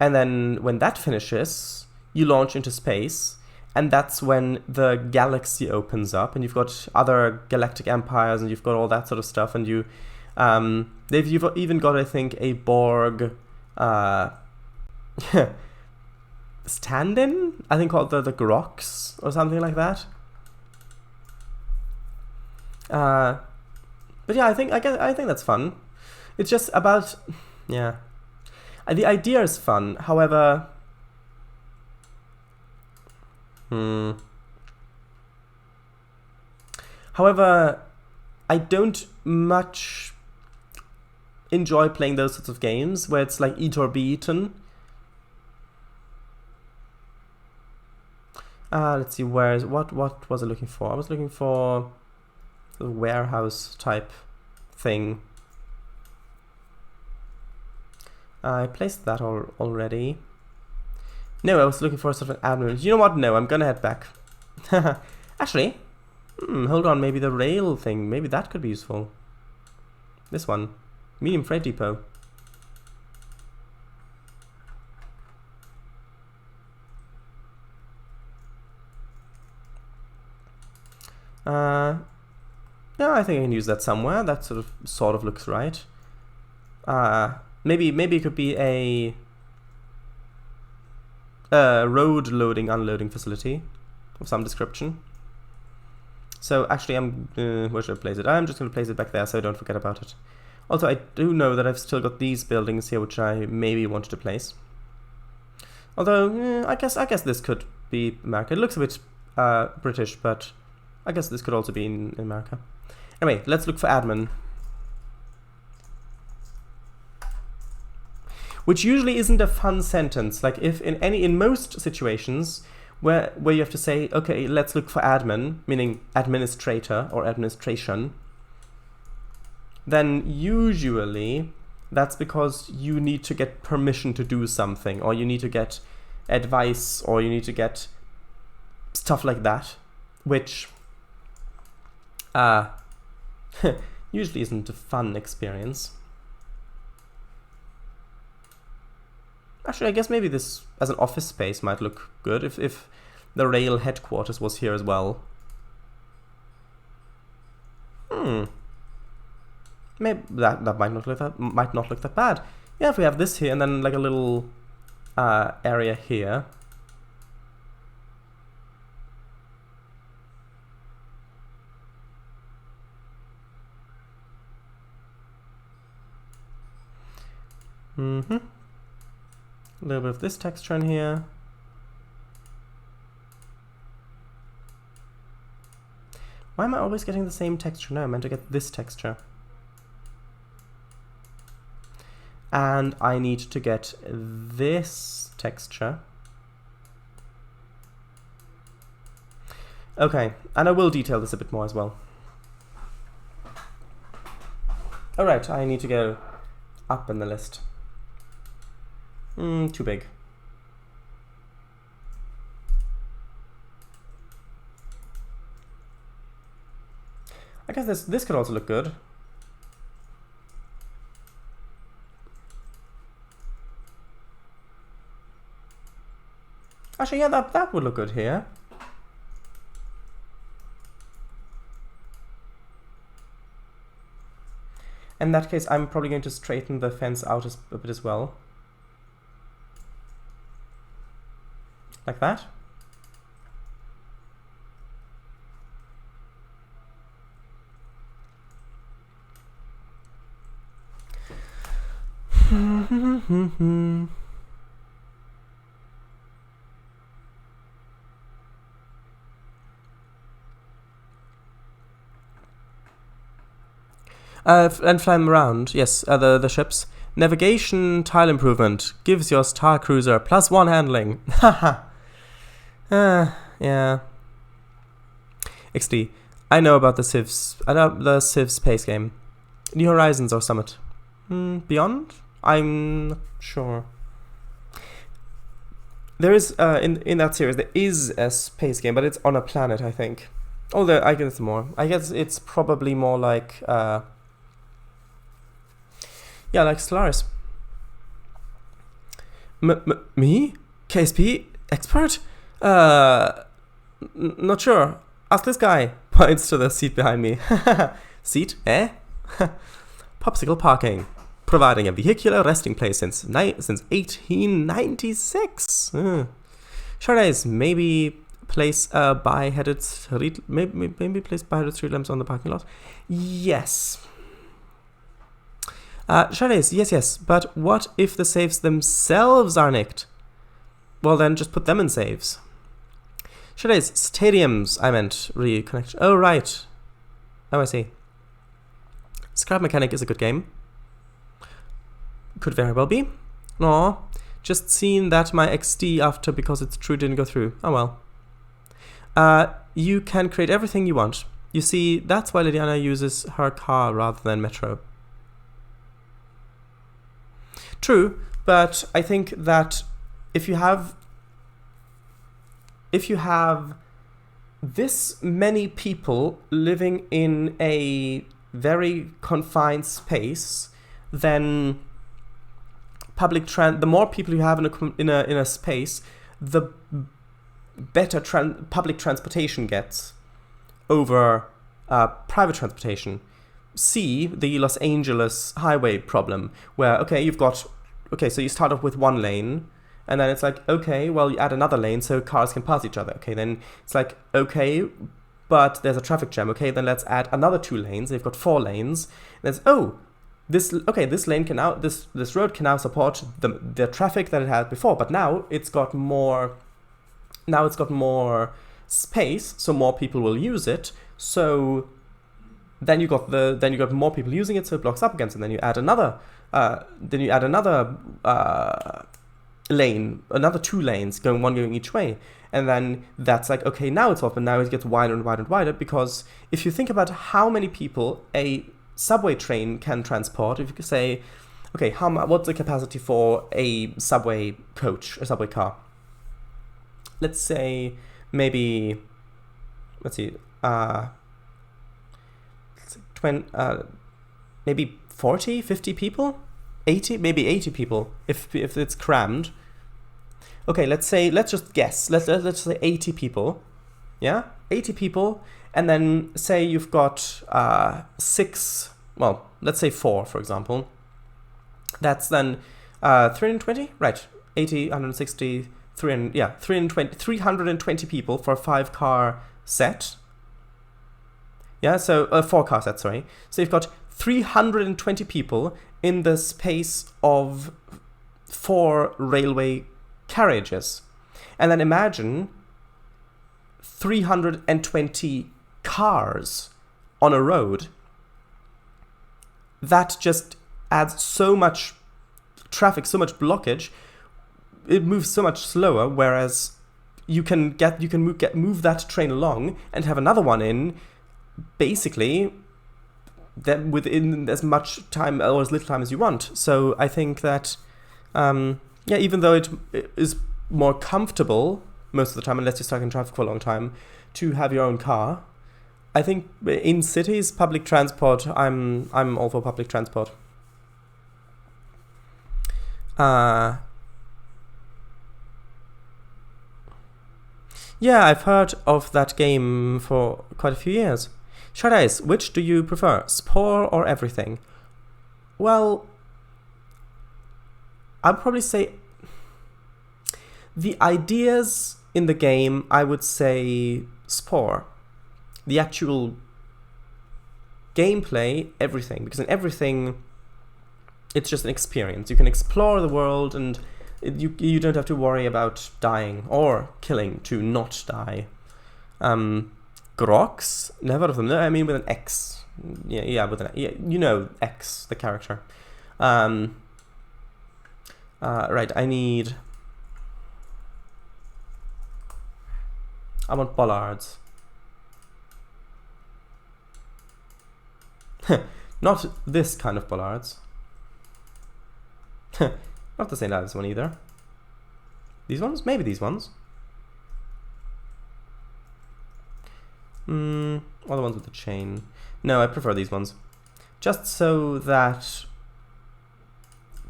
And then when that finishes, you launch into space, and that's when the galaxy opens up, and you've got other galactic empires, and you've got all that sort of stuff, and you've even got, I think, a Borg stand-in, I think, called the Grox or something like that. But yeah, I think that's fun. It's just about the idea is fun. However, I don't much enjoy playing those sorts of games where it's like eat or be eaten. Let's see, what was I looking for? I was looking for a warehouse type thing. I placed that already. No, I was looking for sort of an admin. You know what? No, I'm gonna head back. Actually, hold on, maybe the rail thing, maybe that could be useful. This one, medium freight depot. Yeah, I think I can use that somewhere. That sort of looks right. Maybe it could be a road loading unloading facility of some description. So actually, where should I place it? I'm just going to place it back there so I don't forget about it. Also, I do know that I've still got these buildings here which I maybe wanted to place. Although I guess this could be America. It looks a bit British, but I guess this could also be in America. Anyway, let's look for admin. Which usually isn't a fun sentence. Like if in most situations where you have to say, okay, let's look for admin, meaning administrator or administration, then usually that's because you need to get permission to do something, or you need to get advice, or you need to get stuff like that, which usually isn't a fun experience. Actually, I guess maybe this as an office space might look good if the rail headquarters was here as well. Maybe that might not look that bad. Yeah, if we have this here and then like a little area here. A little bit of this texture in here. Why am I always getting the same texture? No, I meant to get this texture. And I need to get this texture. Okay, and I will detail this a bit more as well. Alright, I need to go up in the list. Too big. I guess this could also look good. Actually, yeah, that would look good here. In that case, I'm probably going to straighten the fence out a bit as well. Like that. And fly them around, yes, the ships. Navigation tile improvement gives your Star Cruiser +1 handling. Haha. Yeah. XD. I know about the Civs. I know the Civ Space game. New Horizons or Summit. Beyond? I'm not sure. There is, in that series, there is a space game, but it's on a planet, I think. Although, I guess it's more. I guess it's probably more like, yeah, like Stellaris. Me? KSP? Expert? Not sure. Ask this guy. Points to the seat behind me. Seat? Eh? Popsicle parking. Providing a vehicular resting place since 1896. Sure is. Maybe place bi-headed street. Maybe place bi-headed street lamps on the parking lot. Yes. Sure is. Yes. But what if the saves themselves are nicked? Well, then just put them in saves. Sure is. Stadiums. I meant reconnect. Oh, right. Oh, I see. Scrap Mechanic is a good game. Could very well be. Aw, just seen that my XD after because it's true didn't go through. Oh well. You can create everything you want. You see, that's why Lydiana uses her car rather than Metro. True, but I think that if you have this many people living in a very confined space, then the more people you have in a space, the better public transportation gets over private transportation. See the Los Angeles highway problem, where so you start off with one lane, and then it's like, okay, well, you add another lane so cars can pass each other. Okay, then it's like, okay, but there's a traffic jam. Okay, then let's add another 2 lanes. They've got 4 lanes. This lane can now, this road can now support the traffic that it had before, but now it's got more space, so more people will use it. So then you got more people using it, so it blocks up against, and then you add another lane, another 2 lanes going each way. And then that's like, okay, now it's open, now it gets wider and wider and wider, because if you think about how many people a subway train can transport, if you could say, okay, what's the capacity for a subway coach, a subway car? Let's say maybe, maybe 40, 50 people, 80, maybe 80 people if it's crammed. Okay, let's just guess. Let's say 80 people. Yeah, 80 people. And then say you've got 6, well, let's say 4, for example. That's then 320, right? 80, 160, 320 people for a 5-car set. Yeah, so a 4-car set, sorry. So you've got 320 people in the space of 4 railway carriages. And then imagine 320 cars on a road. That just adds so much traffic, so much blockage. It moves so much slower, whereas you can move that train along and have another one in basically that within as much time or as little time as you want. So I think that even though it is more comfortable most of the time, unless you're stuck in traffic for a long time, to have your own car, I think in cities, public transport, I'm all for public transport. Yeah, I've heard of that game for quite a few years. Shadice, which do you prefer, Spore or everything? Well, I'd probably say the ideas in the game, I would say Spore. The actual gameplay, everything. Because in everything, it's just an experience. You can explore the world and you don't have to worry about dying or killing to not die. Grox, never heard of them. No, I mean with an X. Yeah, with an you know X, the character. Right, I want bollards. Not this kind of bollards. Not the St. Ives one either. These ones? Maybe these ones. Or the ones with the chain. No, I prefer these ones. Just so that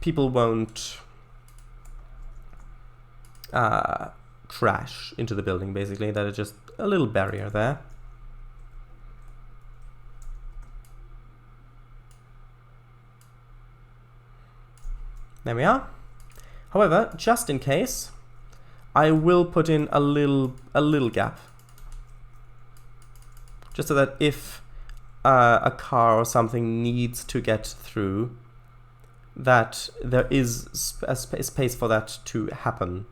people won't crash into the building, basically. That is just a little barrier there. There we are. However, just in case, I will put in a little gap. Just so that if a car or something needs to get through, that there is a space for that to happen.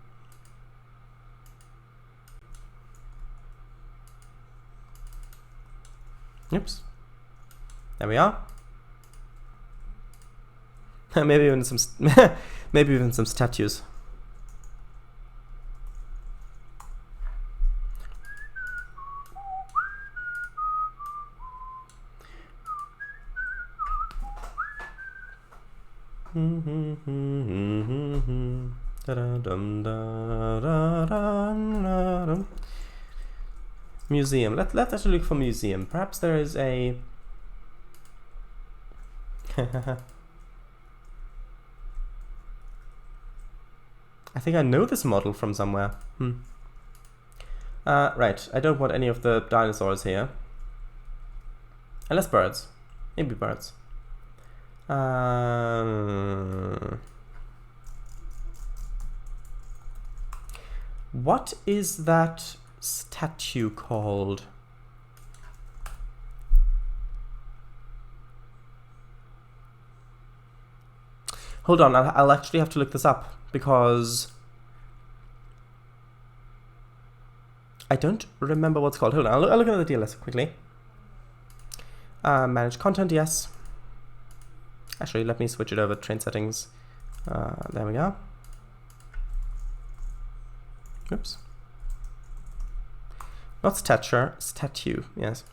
Oops. There we are. Maybe even some statues. Museum. Let's actually look for museum. Perhaps there is a I think I know this model from somewhere. Right, I don't want any of the dinosaurs here. Unless birds. Maybe birds. What is that statue called? Hold on, I'll actually have to look this up, because I don't remember what's called. Hold on, I'll look at the deal list quickly. Manage content, yes. Actually, let me switch it over to train settings. There we go. Oops. Not stature, statue, yes.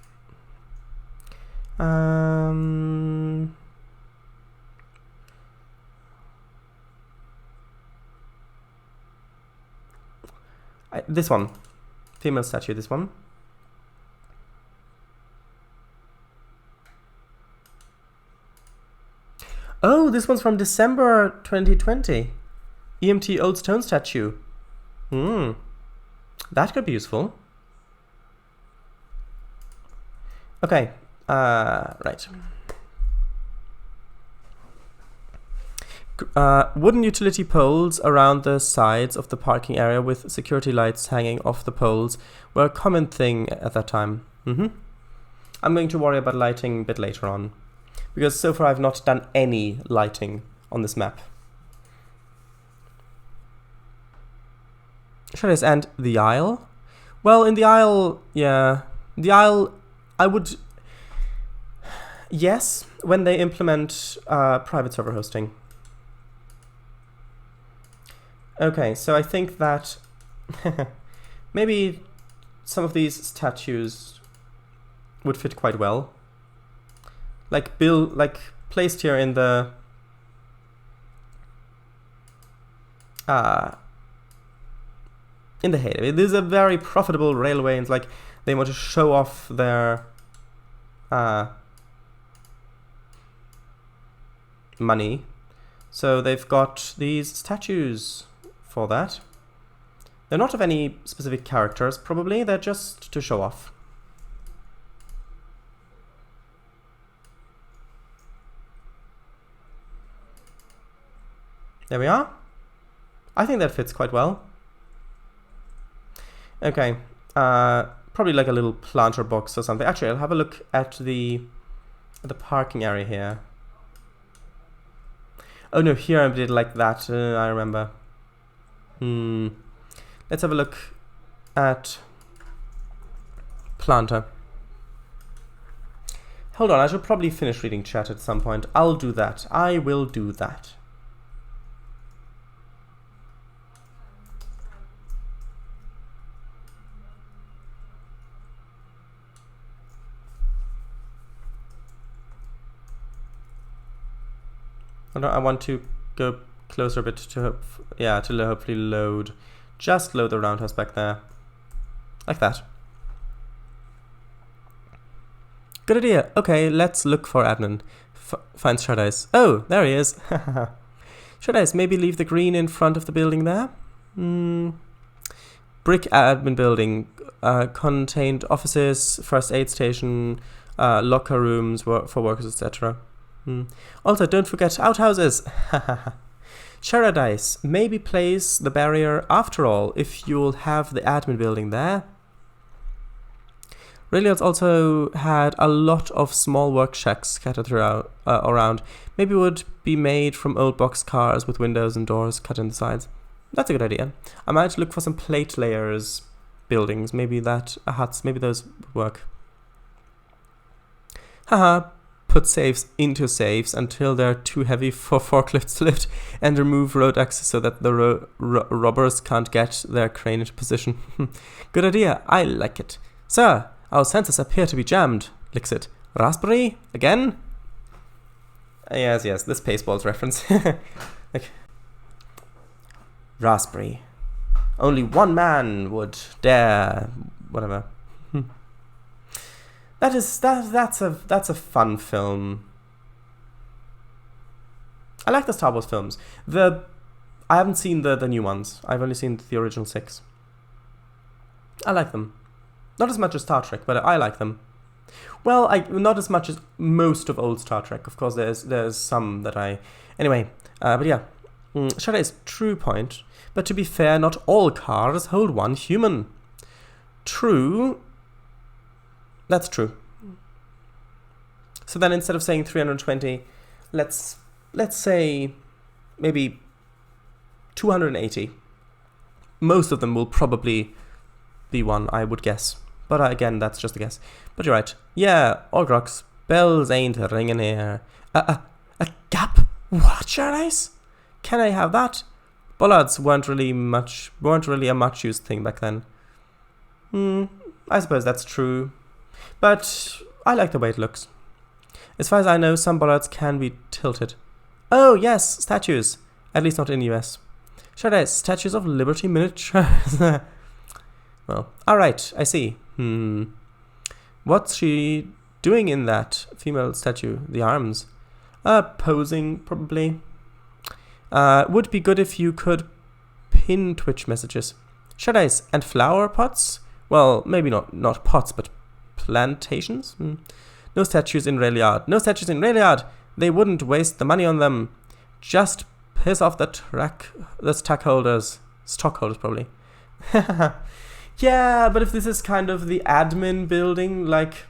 This one. Female statue, this one. Oh, this one's from December 2020. EMT Old Stone statue. That could be useful. Okay, right. Wooden utility poles around the sides of the parking area with security lights hanging off the poles were a common thing at that time. I'm going to worry about lighting a bit later on. because so far I've not done any lighting on this map. Should I just end the Isle? Well, in the Isle, yeah, the Isle, I would, yes, when they implement private server hosting. Okay, so I think that maybe some of these statues would fit quite well. Like placed here in the heyday. This is a very profitable railway, and it's like they want to show off their money. So they've got these statues for that. They're not of any specific characters, probably. They're just to show off. There we are. I think that fits quite well. Okay, probably like a little planter box or something. Actually, I'll have a look at the parking area here. Oh no, here I did like that, I remember. Let's have a look at planter. Hold on, I should probably finish reading chat at some point. I'll do that. I will do that. I want to go closer a bit to hopefully load. Just load the roundhouse back there. Like that. Good idea. Okay, let's look for admin. Find Shadice. Oh, there he is. Shadice, maybe leave the green in front of the building there? Brick admin building. Contained offices, first aid station, locker rooms for workers, etc. Also, don't forget outhouses. Paradise, maybe place the barrier after all if you'll have the admin building there. Railroads also had a lot of small work shacks scattered throughout, around. Maybe would be made from old box cars with windows and doors cut in the sides. That's a good idea. I might look for some plate layers buildings. Maybe huts. Maybe those would work. Haha. Put safes into safes until they're too heavy for forklifts to lift, and remove road access so that the robbers can't get their crane into position. Good idea. I like it. Sir, our sensors appear to be jammed. Licks it. Raspberry? Again? Yes, this Spaceballs reference. Okay. Raspberry. Only one man would dare... whatever. That's a fun film. I like the Star Wars films. I haven't seen the new ones. I've only seen the original 6. I like them. Not as much as Star Trek, but I like them. Well, not as much as most of old Star Trek. Of course, there's some that I... Anyway, but yeah. Shadow is true point. But to be fair, not all cars hold one human. True... That's true. So then instead of saying 320, let's say maybe 280. Most of them will probably be one, I would guess. But again, that's just a guess. But you're right. Yeah, Orgrox, bells ain't ringing here. A gap? What, Charlize? Can I have that? Bollards weren't really a much used thing back then. I suppose that's true. But I like the way it looks. As far as I know, some bollards can be tilted. Oh, yes, statues. At least not in the US. Shadice, Statues of Liberty miniatures. Well, alright, I see. What's she doing in that female statue? The arms. Posing, probably. Would be good if you could pin Twitch messages. Shadice, and flower pots? Well, maybe not pots, but plantations? No statues in rail yard. No statues in rail yard. They wouldn't waste the money on them. Just piss off the stockholders. Stockholders, probably. Yeah, but if this is kind of the admin building, like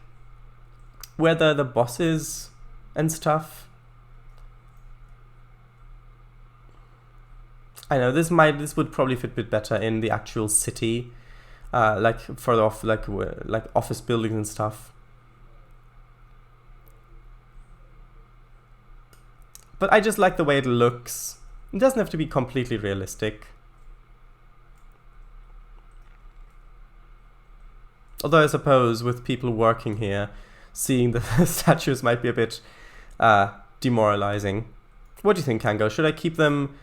where the bosses and stuff. I know this would probably fit a bit better in the actual city, like further off, like office buildings and stuff. But I just like the way it looks. It doesn't have to be completely realistic. Although I suppose with people working here, seeing the statues might be a bit demoralizing. What do you think, Kango? Should I keep them?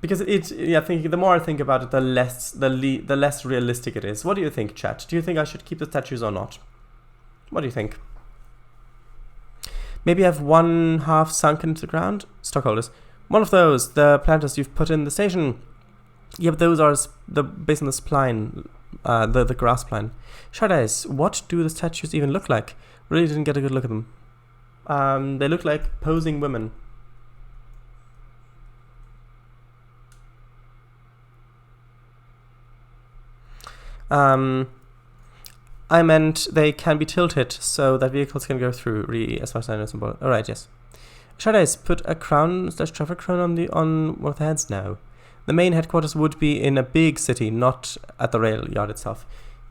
Because the more I think about it, the less realistic it is. What do you think, chat? Do you think I should keep the statues or not? What do you think? Maybe have one half sunk into the ground? Stockholders. One of those, the planters you've put in the station. Yeah, but those are based on the spline, the grass spline. Shardais, what do the statues even look like? Really didn't get a good look at them. They look like posing women. I meant they can be tilted so that vehicles can go through, really, as far as I know. Symbol. Alright, yes. Shardais, put a crown / traffic crown on one of the heads now. The main headquarters would be in a big city, not at the rail yard itself.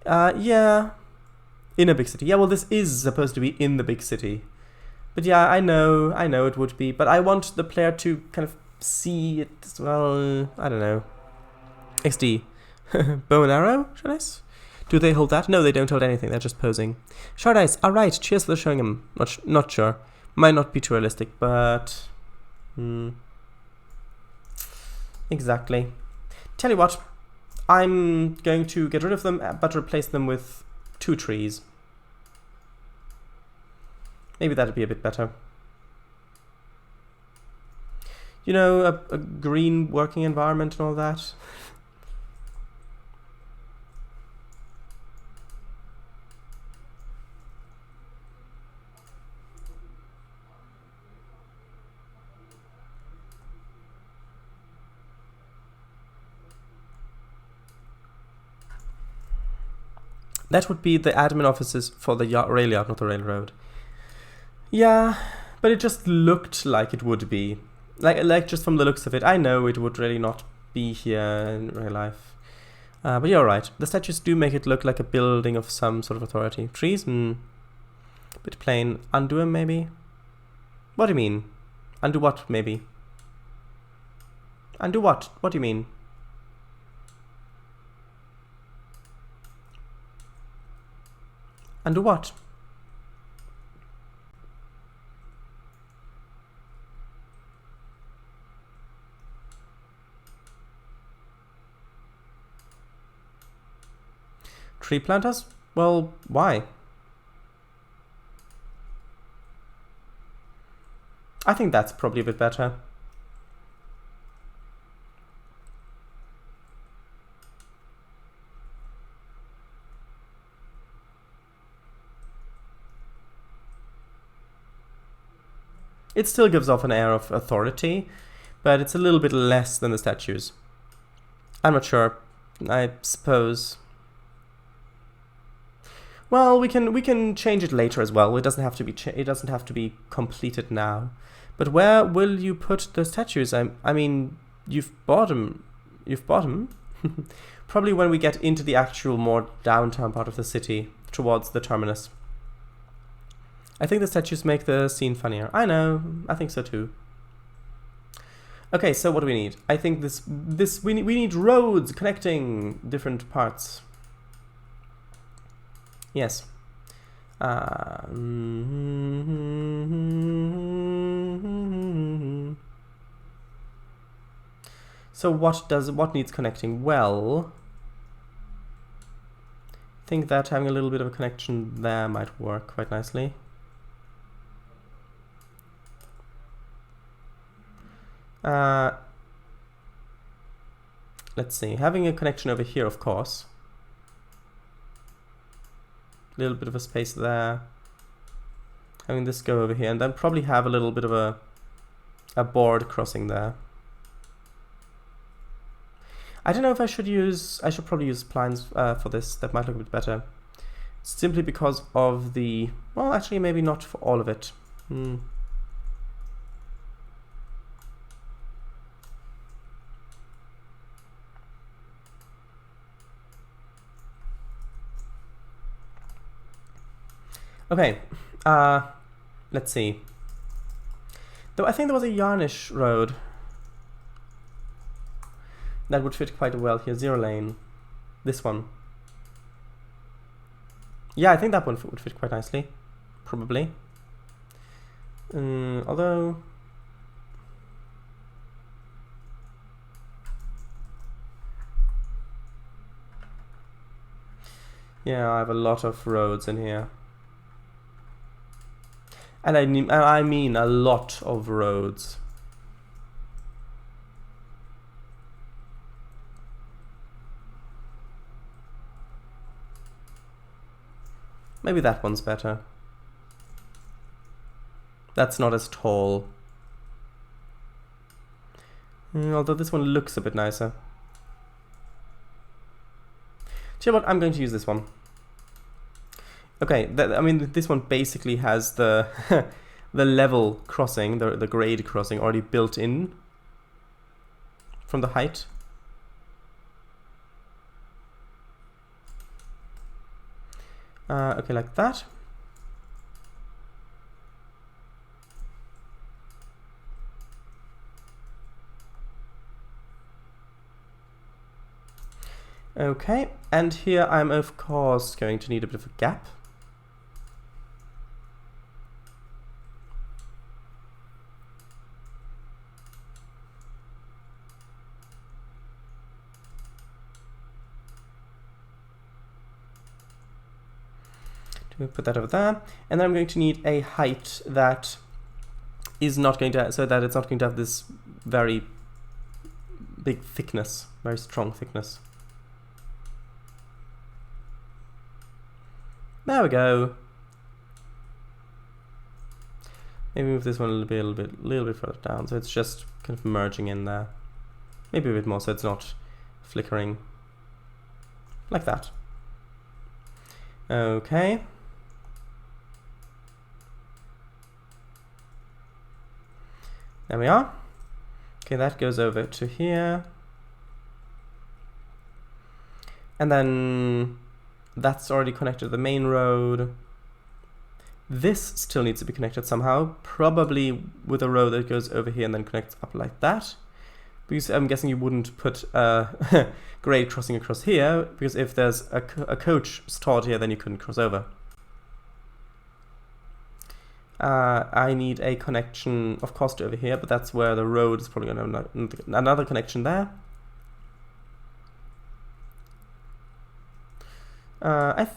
Yeah. In a big city. Yeah, well, this is supposed to be in the big city. But yeah, I know it would be. But I want the player to kind of see it as well. I don't know. XD. Bow and arrow, Shardais? Do they hold that? No, they don't hold anything. They're just posing. Shardais, alright. Cheers for showing him. Not sure. Might not be too realistic, but... Exactly. Tell you what. I'm going to get rid of them, but replace them with 2 trees. Maybe that'd be a bit better. You know, a green working environment and all that. That would be the admin offices for the rail yard, not the railroad. Yeah, but it just looked like it would be. Like just from the looks of it. I know it would really not be here in real life. But you're right. The statues do make it look like a building of some sort of authority. Trees? A bit plain. Undo them, maybe? What do you mean? Undo what, maybe? Undo what? What do you mean? Undo what? Tree planters? Well, why? I think that's probably a bit better. It still gives off an air of authority, but it's a little bit less than the statues. I'm not sure. I suppose. Well, we can change it later as well. It doesn't have to be completed now. But where will you put the statues? I mean, you've bought them. Probably when we get into the actual more downtown part of the city, towards the terminus. I think the statues make the scene funnier. I know, I think so too. Okay, so what do we need? I think we need roads connecting different parts. Yes. So what needs connecting? Well, I think that having a little bit of a connection there might work quite nicely. Let's see, having a connection over here, of course. A little bit of a space there. Having this go over here, and then probably have a little bit of a board crossing there. I don't know if I should probably use splines for this. That might look a bit better. Simply because of the, well, actually maybe not for all of it. Okay, let's see. Though I think there was a Yarnish road that would fit quite well here. 0 lane. This one. Yeah, I think that one would fit quite nicely. Probably. Although... yeah, I have a lot of roads in here. And I mean a lot of roads. Maybe that one's better. That's not as tall. Although this one looks a bit nicer. Do you know what? I'm going to use this one. Okay, I mean, this one basically has the the level crossing, the grade crossing already built in from the height. Okay, like that. Okay, and here I'm of course going to need a bit of a gap. Put that over there, and then I'm going to need a height that is not going to, so that it's not going to have this very big thickness, very strong thickness. There we go. Maybe move this one a little bit further down, so it's just kind of merging in there. Maybe a bit more, so it's not flickering like that. Okay. There we are. Okay, that goes over to here. And then that's already connected to the main road. This still needs to be connected somehow, probably with a road that goes over here and then connects up like that. Because I'm guessing you wouldn't put a grade crossing across here, because if there's a coach stored here, then you couldn't cross over. I need a connection, of course, to over here, but that's where the road is probably going to have another connection there. I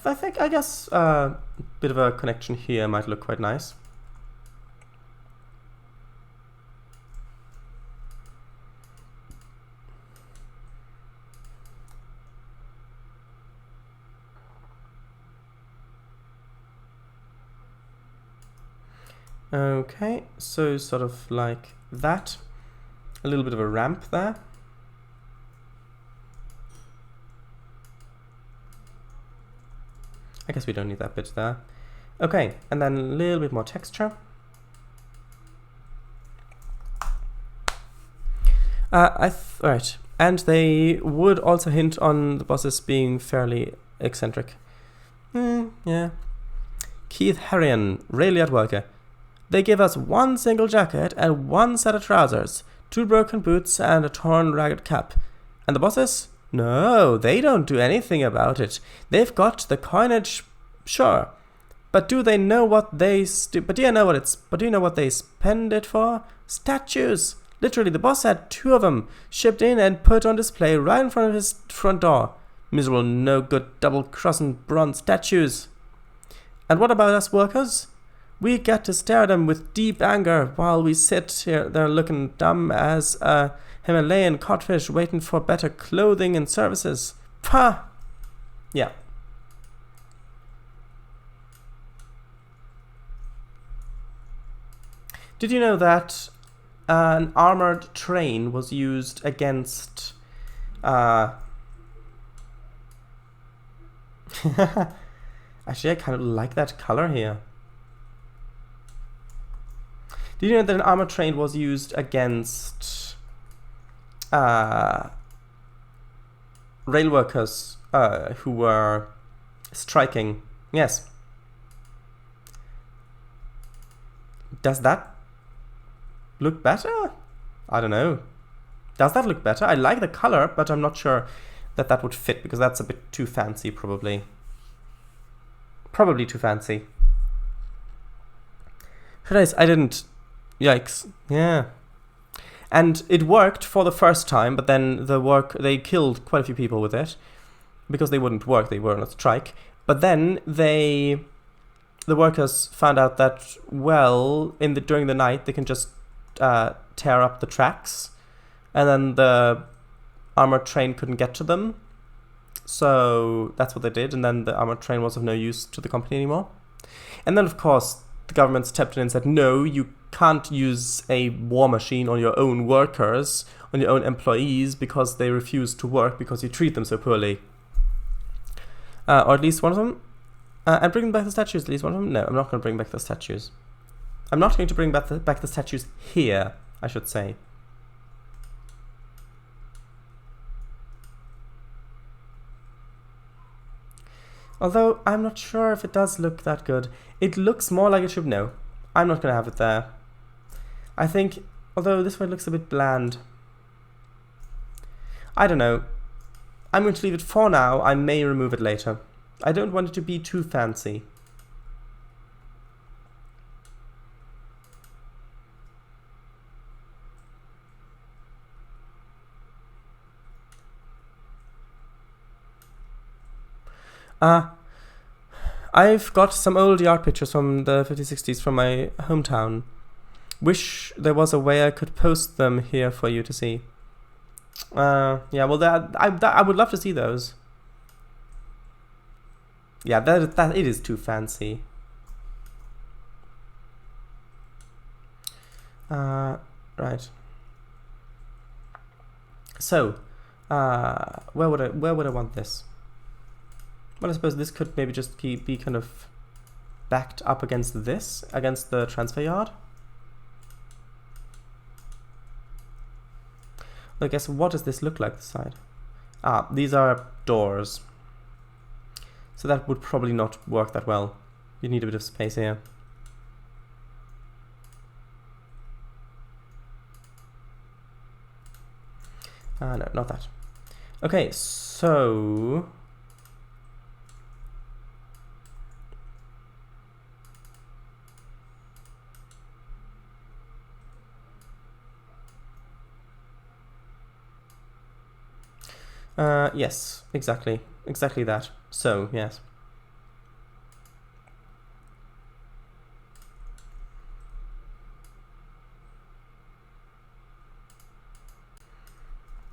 guess a bit of a connection here might look quite nice. Okay, so sort of like that. A little bit of a ramp there. I guess we don't need that bit there. Okay, and then a little bit more texture. Right, and they would also hint on the bosses being fairly eccentric. Yeah. Keith Harrion, Railiad worker. They give us one single jacket and one set of trousers, 2 broken boots and a torn ragged cap. And the bosses? No, they don't do anything about it. They've got the coinage, sure. But do they know what they do you know what they spend it for? Statues. Literally, the boss had 2 of them shipped in and put on display right in front of his front door. Miserable, no good, double-crossing bronze statues. And what about us workers? We get to stare at them with deep anger while we sit here there looking dumb as a Himalayan codfish waiting for better clothing and services. Pah! Yeah. Did you know that an armored train was used against... Actually, I kind of like that color here. Did you know that an armored train was used against rail workers who were striking? Yes. Does that look better? I don't know. Does that look better? I like the color, but I'm not sure that that would fit because that's a bit too fancy, probably. Probably too fancy. I didn't. Yikes. Yeah. And it worked for the first time, but then they killed quite a few people with it because they wouldn't work. They were on a strike. But then the workers found out that, well, during the night they can just tear up the tracks, and then the armored train couldn't get to them. So that's what they did, and then the armored train was of no use to the company anymore. And then, of course, the government stepped in and said, no, you can't use a war machine on your own workers, on your own employees, because they refuse to work because you treat them so poorly. Or at least one of them. And bring back the statues, at least one of them? No, I'm not going to bring back the statues. I'm not going to bring back the statues here, I should say. Although, I'm not sure if it does look that good. It looks more like it should. No, I'm not going to have it there. I think, although this one looks a bit bland. I don't know. I'm going to leave it for now. I may remove it later. I don't want it to be too fancy. I've got some old yard pictures from the 50s, 60s from my hometown. Wish there was a way I could post them here for you to see. Yeah, well, I would love to see those. Yeah, that it is too fancy. Right. So, where would I want this? Well, I suppose this could maybe just be kind of backed up against the transfer yard. I guess, what does this look like, this side? These are doors. So that would probably not work that well. You need a bit of space here. No, not that. Okay, so... yes, exactly that. So, yes.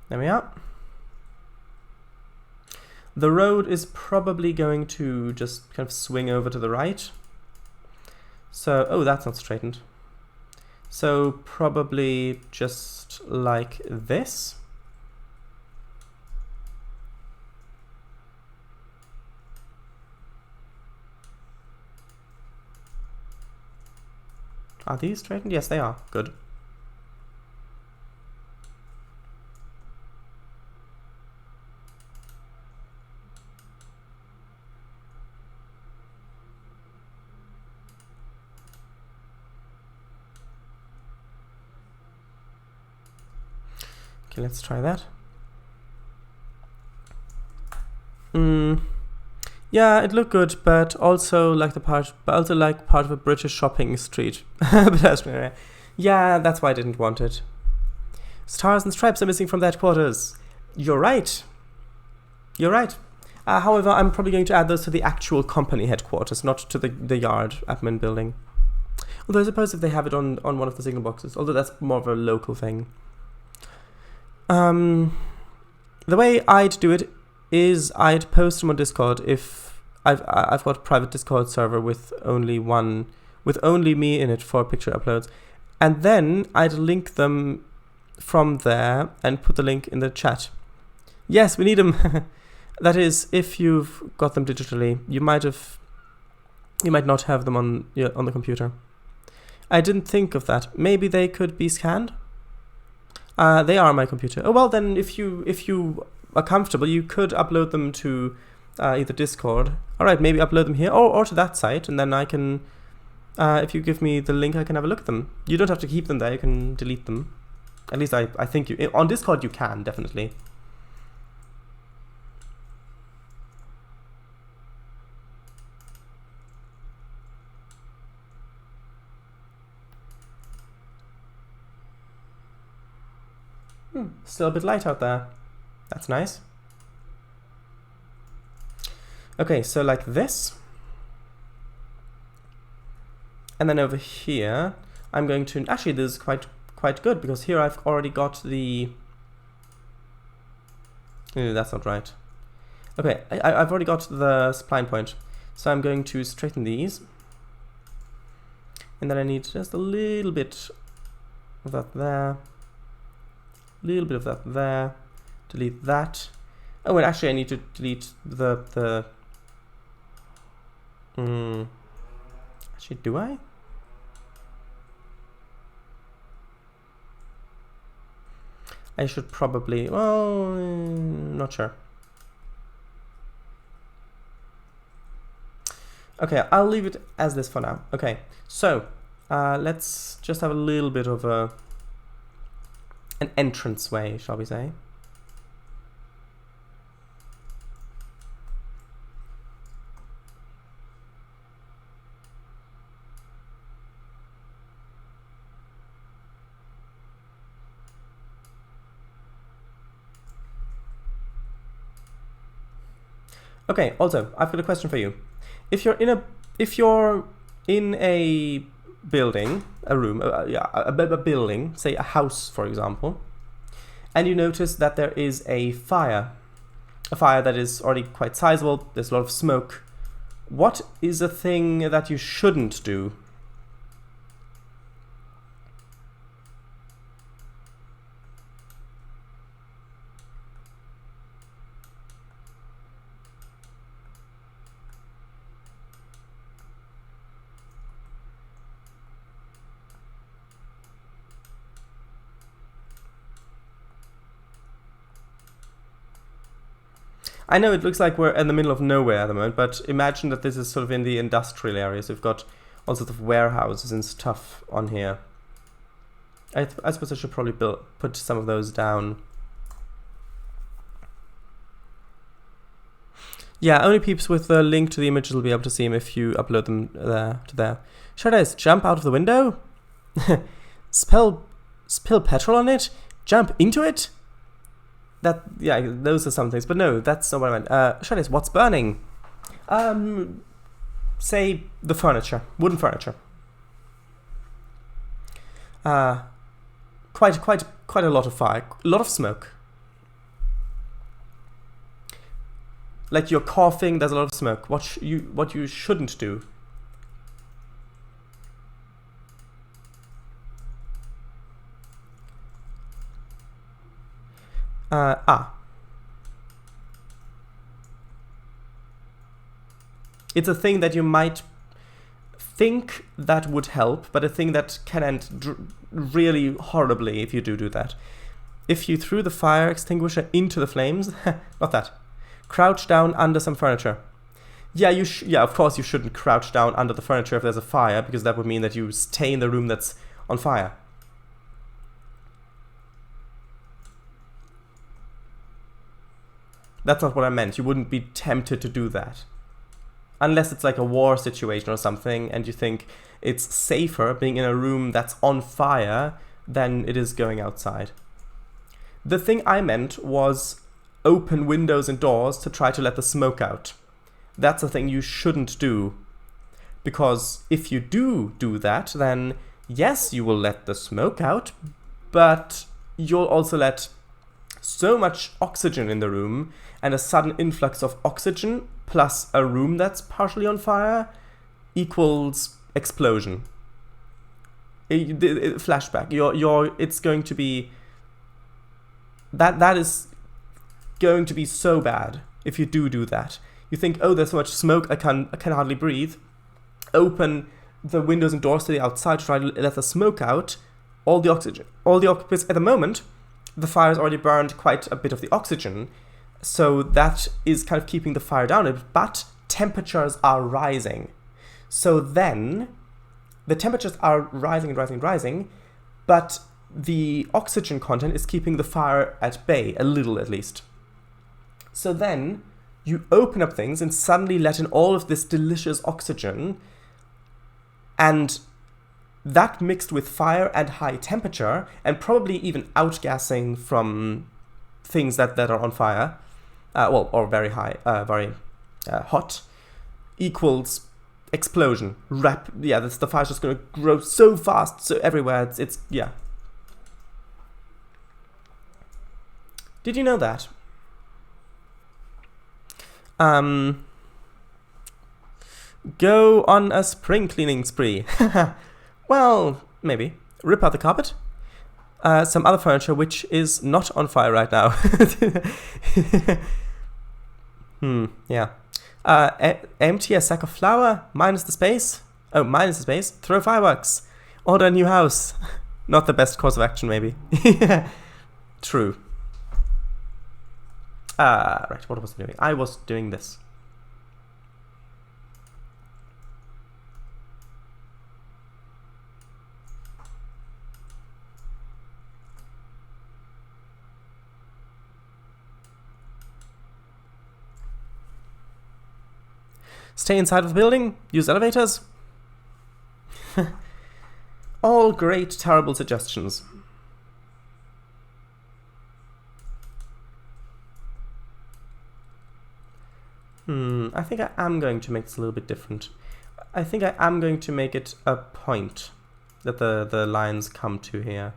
There we are. The road is probably going to just kind of swing over to the right. So, oh, that's not straightened. So, probably just like this. Are these straightened? Yes, they are. Good. Okay, let's try that. Yeah, it looked good, but also like part of a British shopping street. Yeah, that's why I didn't want it. Stars and stripes are missing from the headquarters. You're right. You're right. However, I'm probably going to add those to the actual company headquarters, not to the yard admin building. Although I suppose if they have it on one of the signal boxes, although that's more of a local thing. The way I'd do it is I'd post them on Discord if I've got a private Discord server with only me in it for picture uploads, and then I'd link them from there and put the link in the chat. Yes, we need them. That is, if you've got them digitally, you might not have them on the computer. I didn't think of that. Maybe they could be scanned. They are on my computer. Oh well, then if you are comfortable, you could upload them to either Discord. All right, maybe upload them here or to that site, and then I can If you give me the link, I can have a look at them. You don't have to keep them there, you can delete them. At least I think you... On Discord you can, definitely. Still a bit light out there. That's nice. Okay, so like this. And then over here, I'm going to... Actually, this is quite good, because here I've already got the... that's not right. Okay, I've already got the spline point. So I'm going to straighten these. And then I need just a little bit of that there. A little bit of that there. Delete that. Oh, and actually I need to delete the actually, do I? I should probably, well, not sure. Okay, I'll leave it as this for now. Okay, so let's just have a little bit of an entranceway, shall we say. Okay, also, I've got a question for you. If you're in a building, a room, a building, say a house, for example, and you notice that there is a fire that is already quite sizable, there's a lot of smoke, what is a thing that you shouldn't do? I know it looks like we're in the middle of nowhere at the moment, but imagine that this is sort of in the industrial areas. We've got all sorts of warehouses and stuff on here. I suppose I should probably put some of those down. Yeah, only peeps with the link to the images will be able to see them if you upload them to there. Should I jump out of the window? Spill petrol on it? Jump into it? Yeah, those are some things, but no, that's not what I meant. Shadis, what's burning? Say the furniture, wooden furniture. Quite a lot of fire, a lot of smoke. Like you're coughing, there's a lot of smoke. What you shouldn't do. It's a thing that you might think that would help, but a thing that can end really horribly if you do that. If you threw the fire extinguisher into the flames, not that. Crouch down under some furniture. Yeah, of course you shouldn't crouch down under the furniture if there's a fire, because that would mean that you stay in the room that's on fire. That's not what I meant. You wouldn't be tempted to do that. Unless it's like a war situation or something and you think it's safer being in a room that's on fire than it is going outside. The thing I meant was open windows and doors to try to let the smoke out. That's a thing you shouldn't do. Because if you do that, then yes, you will let the smoke out, but you'll also let so much oxygen in the room, and a sudden influx of oxygen plus a room that's partially on fire equals explosion. Flashback. It's going to be that is going to be so bad if you do that. You think, oh, there's so much smoke, I can hardly breathe. Open the windows and doors to the outside to try to let the smoke out. All the oxygen, because at the moment the fire's already burned quite a bit of the oxygen, so that is kind of keeping the fire down a bit, but temperatures are rising. So then the temperatures are rising and rising and rising, but the oxygen content is keeping the fire at bay, a little at least. So then you open up things and suddenly let in all of this delicious oxygen, and that mixed with fire and high temperature, and probably even outgassing from things that are on fire, or very high, very hot, equals explosion. The fire's just going to grow so fast, so everywhere. It's yeah. Did you know that? Go on a spring cleaning spree. Well, maybe. Rip out the carpet. Some other furniture which is not on fire right now. Yeah. Empty a sack of flour, minus the space. Oh, minus the space. Throw fireworks. Order a new house. Not the best course of action, maybe. True. Right, what was I doing? I was doing this. Stay inside of the building. Use elevators. All great, terrible suggestions. I think I am going to make this a little bit different. I think I am going to make it a point that the lines come to here.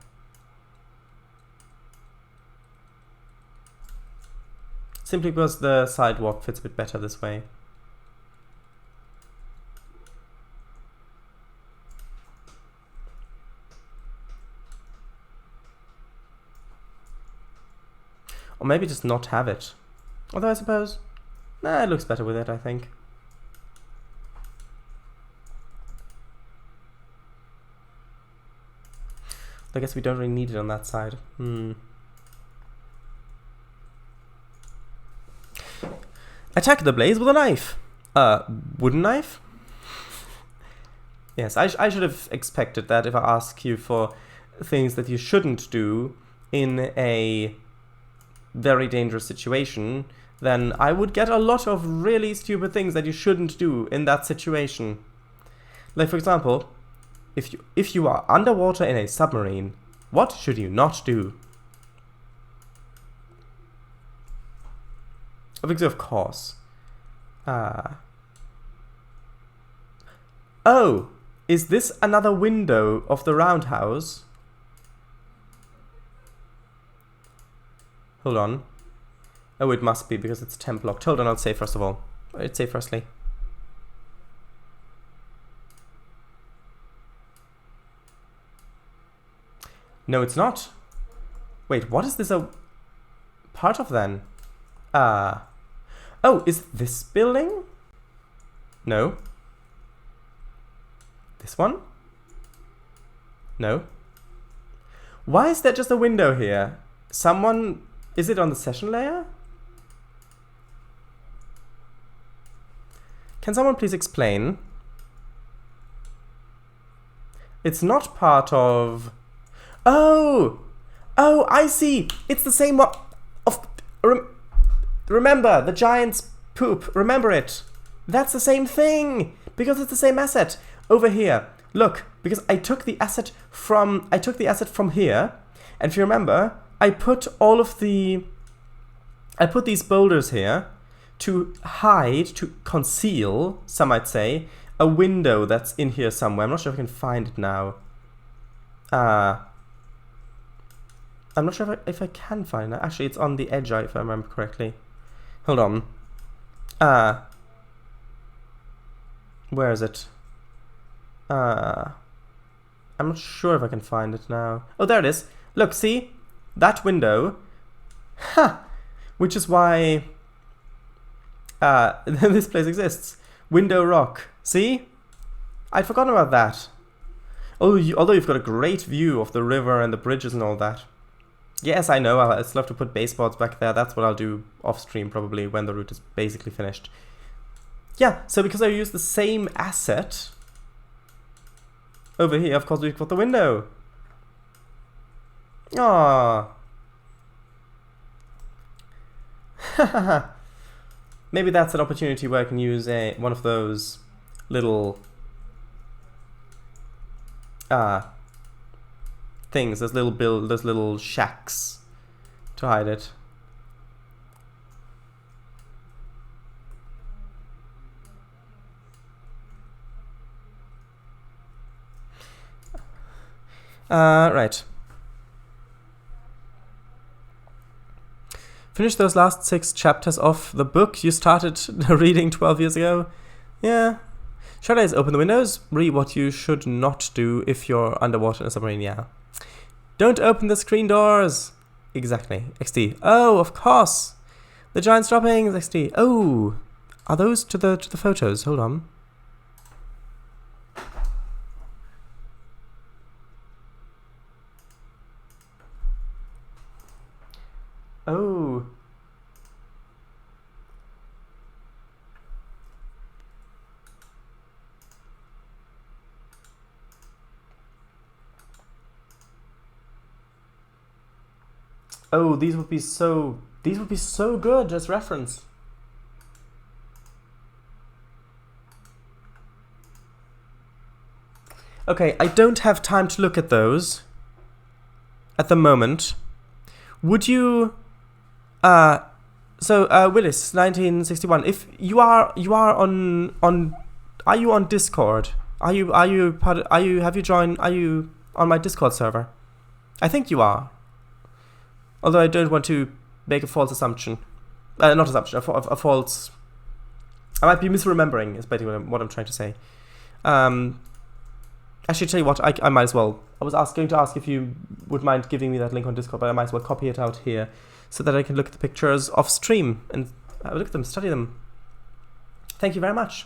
Simply because the sidewalk fits a bit better this way. Or maybe just not have it. Although I suppose, nah, it looks better with it, I think. I guess we don't really need it on that side. Attack the blaze with a knife. Wooden knife? Yes, I should have expected that if I ask you for things that you shouldn't do in a very dangerous situation, then I would get a lot of really stupid things that you shouldn't do in that situation. Like, for example, if you are underwater in a submarine, what should you not do? Because of course. Oh, is this another window of the roundhouse? Hold on. Oh, it must be because it's temp locked. Hold on, I'll save first of all. I'd save firstly. No, it's not. Wait, what is this a part of then? Oh, is this building? No. This one? No. Why is there just a window here? Someone... Is it on the session layer? Can someone please explain? It's not part of... Oh! Oh, I see! It's the same one... Remember, the giant's poop. Remember it. That's the same thing! Because it's the same asset. Over here. Look, because I took the asset from here. And if you remember, I put these boulders here to hide, to conceal, some might say, a window that's in here somewhere. I'm not sure if I can find it now. I'm not sure if I can find it. Actually, it's on the edge, if I remember correctly. Hold on. Where is it? I'm not sure if I can find it now. Oh, there it is. Look, see? That window. Ha! Which is why this place exists. Window rock. See? I'd forgotten about that. Although you've got a great view of the river and the bridges and all that. Yes, I know. I'd still have to put baseboards back there. That's what I'll do off stream probably when the route is basically finished. Yeah, so because I use the same asset, Over here, of course, we've got the window. Ah. Maybe that's an opportunity where I can use one of those little things, those little shacks to hide it. Right. Finish those last 6 chapters of the book you started reading 12 years ago. Yeah. Should I open the windows? Read what you should not do if you're underwater in a submarine. Yeah. Don't open the screen doors. Exactly. XD. Oh, of course. The giant's dropping. XD. Oh. Are those to the photos? Hold on. Oh. Oh, these would be so good as reference. Okay, I don't have time to look at those at the moment. Would you Willis, 1961. If you are on are you on Discord? Are you on my Discord server? I think you are. Although I don't want to make a false assumption. Not assumption, a false... I might be misremembering, is basically what I'm trying to say. Actually, tell you what, I might as well. I was going to ask if you would mind giving me that link on Discord, but I might as well copy it out here so that I can look at the pictures off stream and look at them, study them. Thank you very much.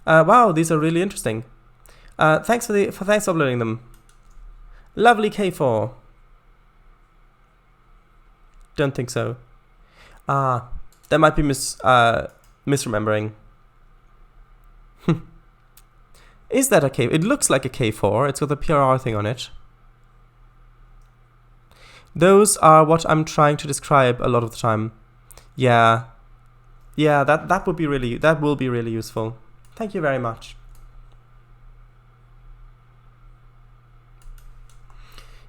Wow, these are really interesting. Thanks for uploading them. Lovely K4. Don't think so. That might be misremembering. Is that a K? It looks like a K4. It's got the PRR thing on it. Those are what I'm trying to describe a lot of the time. Yeah. Yeah, that will be really useful. Thank you very much.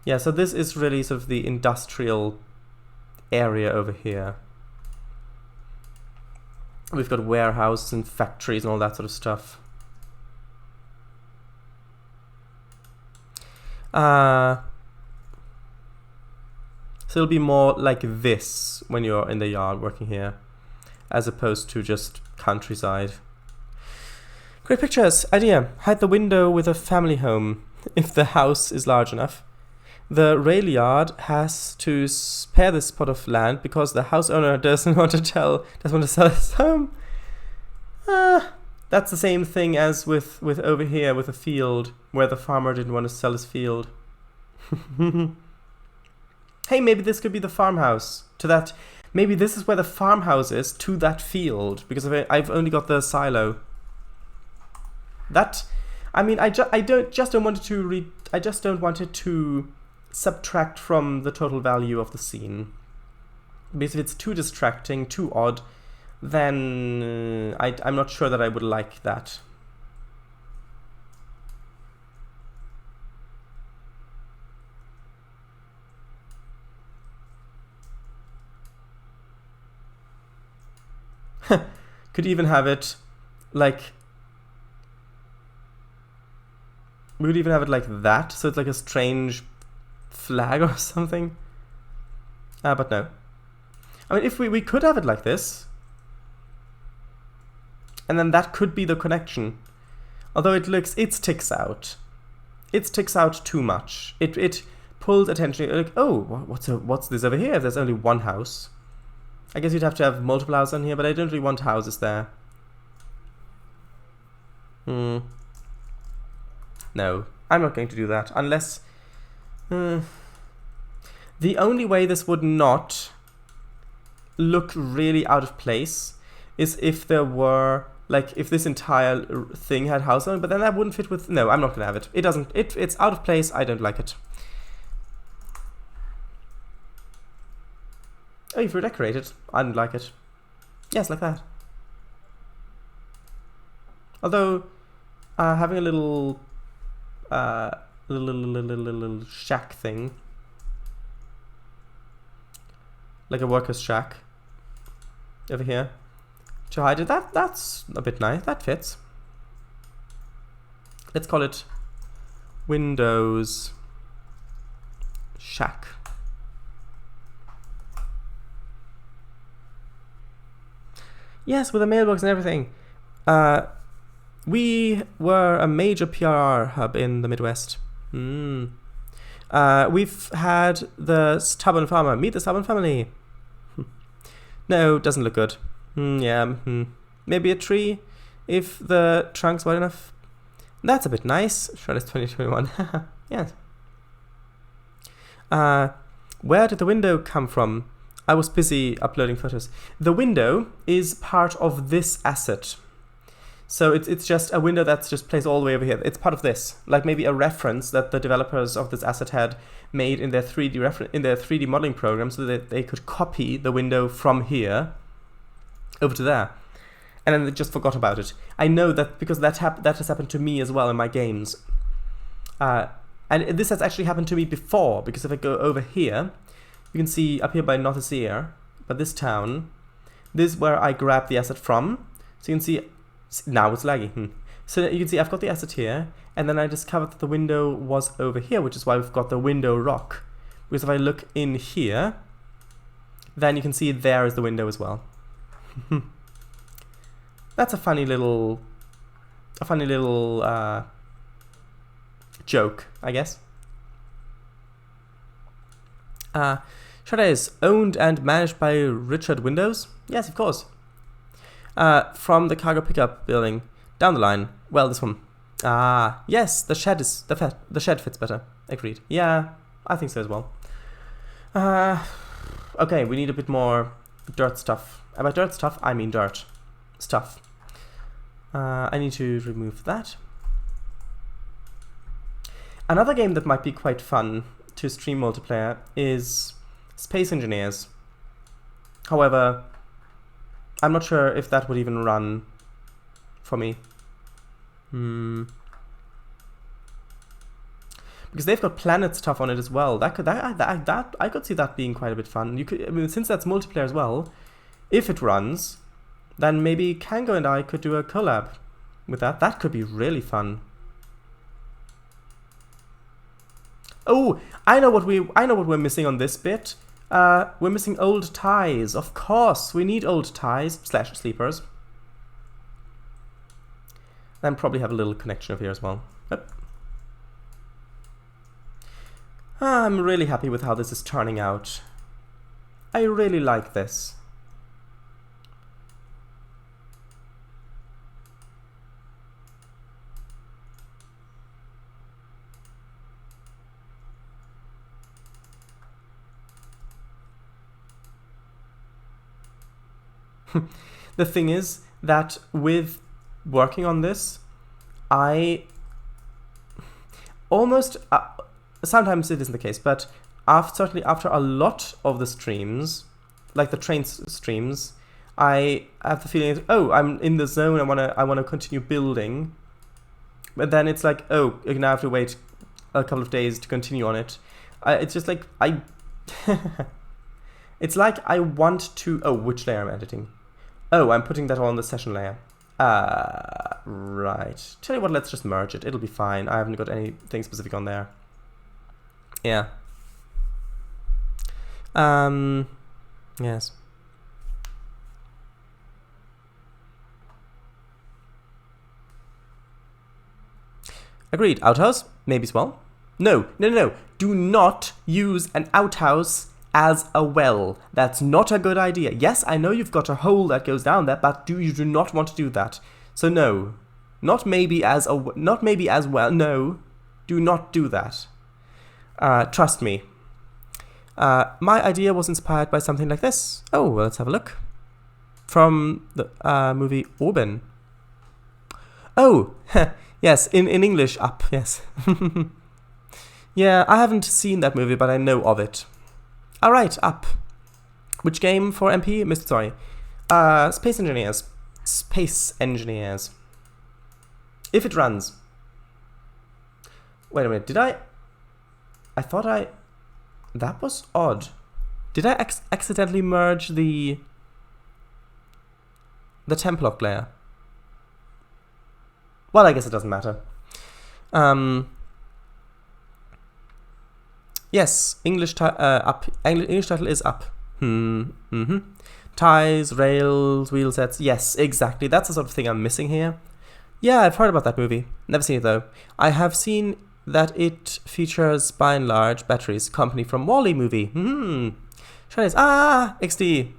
Yeah, so this is really sort of the industrial area over here. We've got warehouses and factories and all that sort of stuff. So it'll be more like this when you're in the yard working here, as opposed to just countryside. Great pictures. Idea. Hide the window with a family home if the house is large enough. The rail yard has to spare this plot of land because the house owner doesn't want to sell his home. That's the same thing as with over here with a field where the farmer didn't want to sell his field. Hey, maybe this could be the farmhouse to that. Maybe this is where the farmhouse is to that field because I've only got the silo. That, I mean, I just don't want it to subtract from the total value of the scene. Because if it's too distracting, too odd, then I'm not sure that I would like that. Could even have it like... We would even have it like that, so it's like a strange flag or something. But no. I mean, if we could have it like this. And then that could be the connection. Although it sticks out. It sticks out too much. It pulls attention. Like, oh, what's this over here? If there's only one house. I guess you'd have to have multiple houses on here, but I don't really want houses there. No, I'm not going to do that unless... the only way this would not look really out of place is if there were like if this entire thing had house on it, but then that wouldn't fit with. No, I'm not gonna have it. It doesn't. It's out of place. I don't like it. Oh, you've redecorated. I don't like it. Yes, like that. Although, having a little shack thing, like a worker's shack over here to hide it, that's a bit nice. That fits. Let's call it Windows Shack. Yes, with a mailbox and everything. We were a major PRR hub in the Midwest. We've had the stubborn farmer. Meet the stubborn family. No, doesn't look good. Maybe a tree, if the trunk's wide enough. That's a bit nice. Sure, it's 2021. Yes. Where did the window come from? I was busy uploading photos. The window is part of this asset. So it's just a window that's just placed all the way over here. It's part of this, like maybe a reference that the developers of this asset had made in their 3D modeling program, so that they could copy the window from here over to there, and then they just forgot about it. I know that because that has happened to me as well in my games, and this has actually happened to me before. Because if I go over here, you can see up here by Northasia, but this town, this is where I grabbed the asset from. So you can see. Now it's laggy. So you can see I've got the asset here, and then I discovered that the window was over here, which is why we've got the window rock. Because if I look in here, then you can see there is the window as well. That's a funny little joke, I guess. Trainz, owned and managed by Richard Windows? Yes, of course. From the cargo pickup building down the line. Well, this one. Yes, the shed fits better. Agreed. Yeah, I think so as well. Okay, we need a bit more dirt stuff. By dirt stuff, I mean dirt stuff. I need to remove that. Another game that might be quite fun to stream multiplayer is Space Engineers. However, I'm not sure if that would even run for me. Because they've got planet stuff on it as well. I could see that being quite a bit fun. I mean, since that's multiplayer as well, if it runs, then maybe Kango and I could do a collab with that. That could be really fun. Oh, I know what we're missing on this bit. We're missing old ties. Of course, we need old ties / sleepers. And probably have a little connection over here as well. Yep. I'm really happy with how this is turning out. I really like this. The thing is that with working on this, I almost sometimes it isn't the case, but certainly after a lot of the streams, like the Trainz streams, I have the feeling that, oh, I'm in the zone. I wanna continue building, but then it's like, oh, you're gonna have to wait a couple of days to continue on it. It's just like it's like I want to. Oh, which layer I'm editing? Oh, I'm putting that all on the session layer. Right. Tell you what, let's just merge it. It'll be fine. I haven't got anything specific on there. Yeah. Yes. Agreed. Outhouse? Maybe as well. No. Do not use an outhouse as a well. That's not a good idea. Yes, I know you've got a hole that goes down there, but you do not want to do that. So no. Not maybe as well. No. Do not do that. Trust me. My idea was inspired by something like this. Oh, well, let's have a look. From the movie Orban. Oh, yes, in English, Up, yes. Yeah, I haven't seen that movie, but I know of it. Alright, Up. Which game for MP? Sorry. Space Engineers. Space Engineers. If it runs. Wait a minute, did I thought that was odd. Did I accidentally merge the temp lock layer? Well, I guess it doesn't matter. Yes, English Up. English title is Up. Ties, rails, wheel sets. Yes, exactly. That's the sort of thing I'm missing here. Yeah, I've heard about that movie. Never seen it though. I have seen that it features, by and large, batteries. Company from Wall-E movie. Trainz. XD.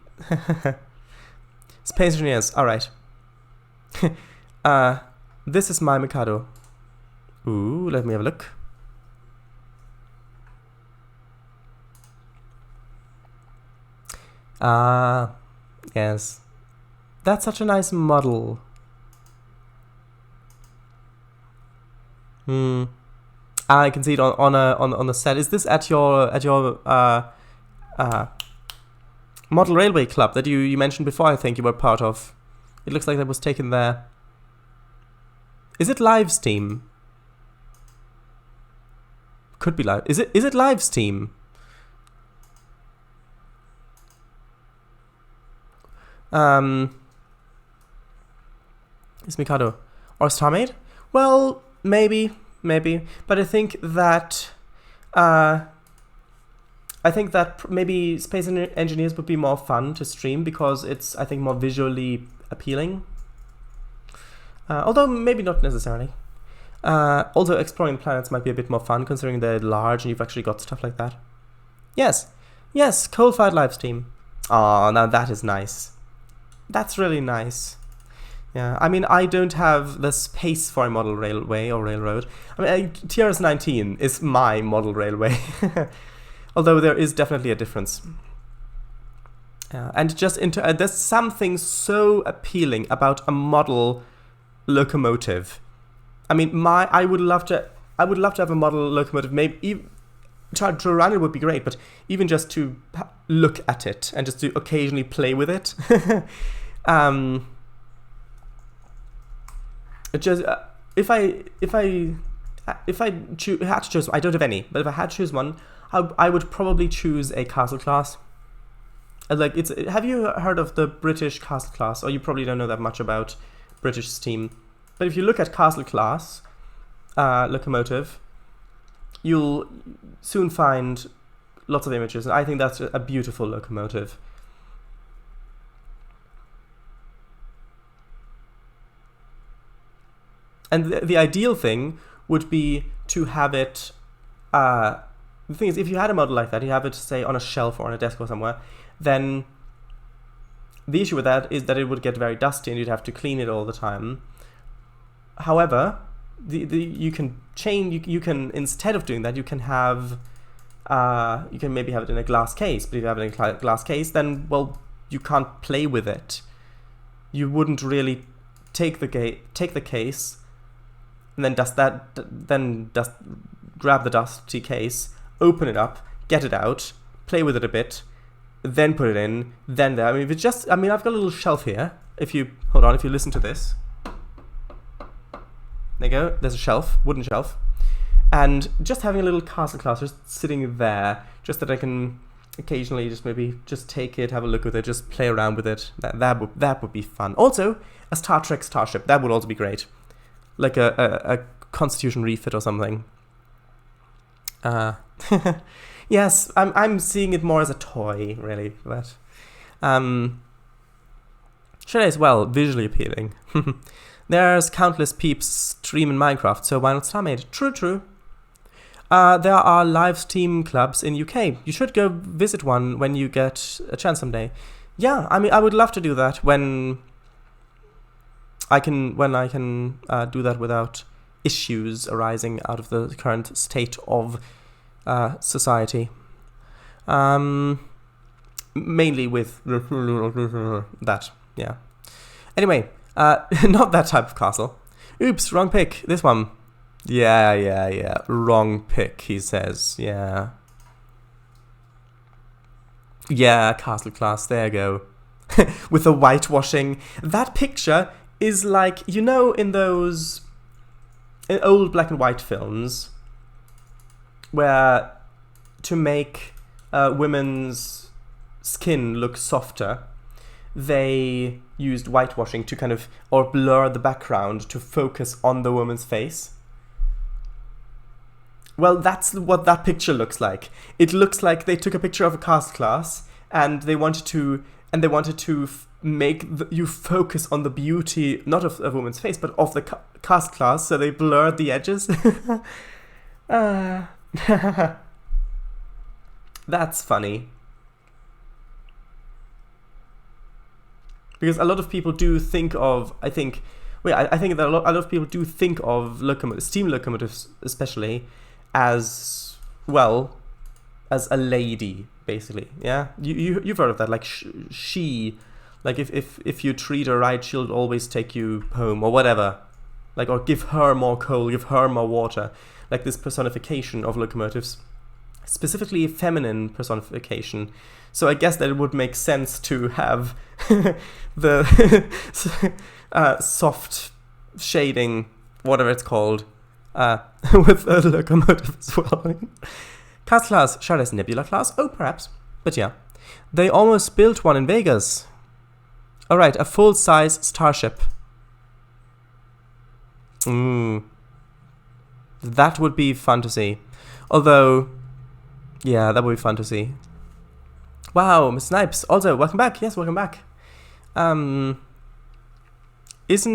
Space Engineers. Alright. This is my Mikado. Ooh, let me have a look. Yes. That's such a nice model. I can see it on the set. Is this at your model railway club that you mentioned before? I think you were part of. It looks like that was taken there. Is it live Steam? Could be live. Is it live Steam? Is Mikado or StarMade? Well, maybe, but I think that maybe Space Engineers would be more fun to stream because it's, I think, more visually appealing. Although maybe not necessarily. Also, exploring the planets might be a bit more fun considering they're large and you've actually got stuff like that. Yes, coal-fired live stream. Oh, now that is nice. That's really nice. Yeah, I mean, I don't have the space for a model railway or railroad. I mean, TRS-19 is my model railway. Although there is definitely a difference. And just there's something so appealing about a model locomotive. I mean, I would love to have a model locomotive. Maybe to run it would be great, but even just to look at it and just to occasionally play with it. Just if I had to choose, I don't have any, but if I had to choose one, I would probably choose a castle class. Like have you heard of the British castle class? Or you probably don't know that much about British steam. But if you look at castle class locomotive, you'll soon find lots of images, and I think that's a beautiful locomotive. And the ideal thing would be to have it. The thing is, if you had a model like that, you have it, say, on a shelf or on a desk or somewhere, then the issue with that is that it would get very dusty and you'd have to clean it all the time. However, you can change. You can, instead of doing that, you can have. You can maybe have it in a glass case. But if you have it in a glass case, then, well, you can't play with it. You wouldn't really take the case. And then grab the dusty case, open it up, get it out, play with it a bit, then put it in, then there. I mean, if it's just, I mean, I've got a little shelf here. If you listen to this, there you go. There's a shelf, wooden shelf, and just having a little castle class just sitting there, just that I can occasionally just take it, have a look with it, just play around with it. That would be fun. Also, a Star Trek starship, that would also be great. Like a Constitution refit or something. Yes, I'm seeing it more as a toy, really. But should I as well, visually appealing. There's countless peeps streaming Minecraft, so why not StarMade? True. There are live Steam clubs in UK. You should go visit one when you get a chance someday. Yeah, I mean, I would love to do that when I can do that without issues arising out of the current state of society. Mainly with that, yeah. Anyway, not that type of castle. Oops, wrong pick. This one. Yeah. Wrong pick, he says. Yeah. Yeah, castle class. There you go. With the whitewashing. That picture is like, you know, in those old black and white films where to make women's skin look softer, they used whitewashing to kind of, or blur the background to focus on the woman's face. Well, that's what that picture looks like. It looks like they took a picture of a cast class and they wanted to make you focus on the beauty, not of a woman's face, but of the cast class, so they blurred the edges. That's funny. Because a lot of people do think of, I think that a lot of people do think of steam locomotives especially as, well, as a lady, basically. Yeah, you've heard of that, like she, like if you treat her right, she'll always take you home or whatever, like, or give her more coal, give her more water, like this personification of locomotives, specifically feminine personification. So I guess that it would make sense to have the soft shading, whatever it's called, with a locomotive as well. Cast class, Sharday's Nebula class? Oh, perhaps. But yeah. They almost built one in Vegas. Alright, a full-size starship. That would be fun to see. Although, yeah, that would be fun to see. Wow, Miss Snipes. Also, welcome back. Yes, welcome back. This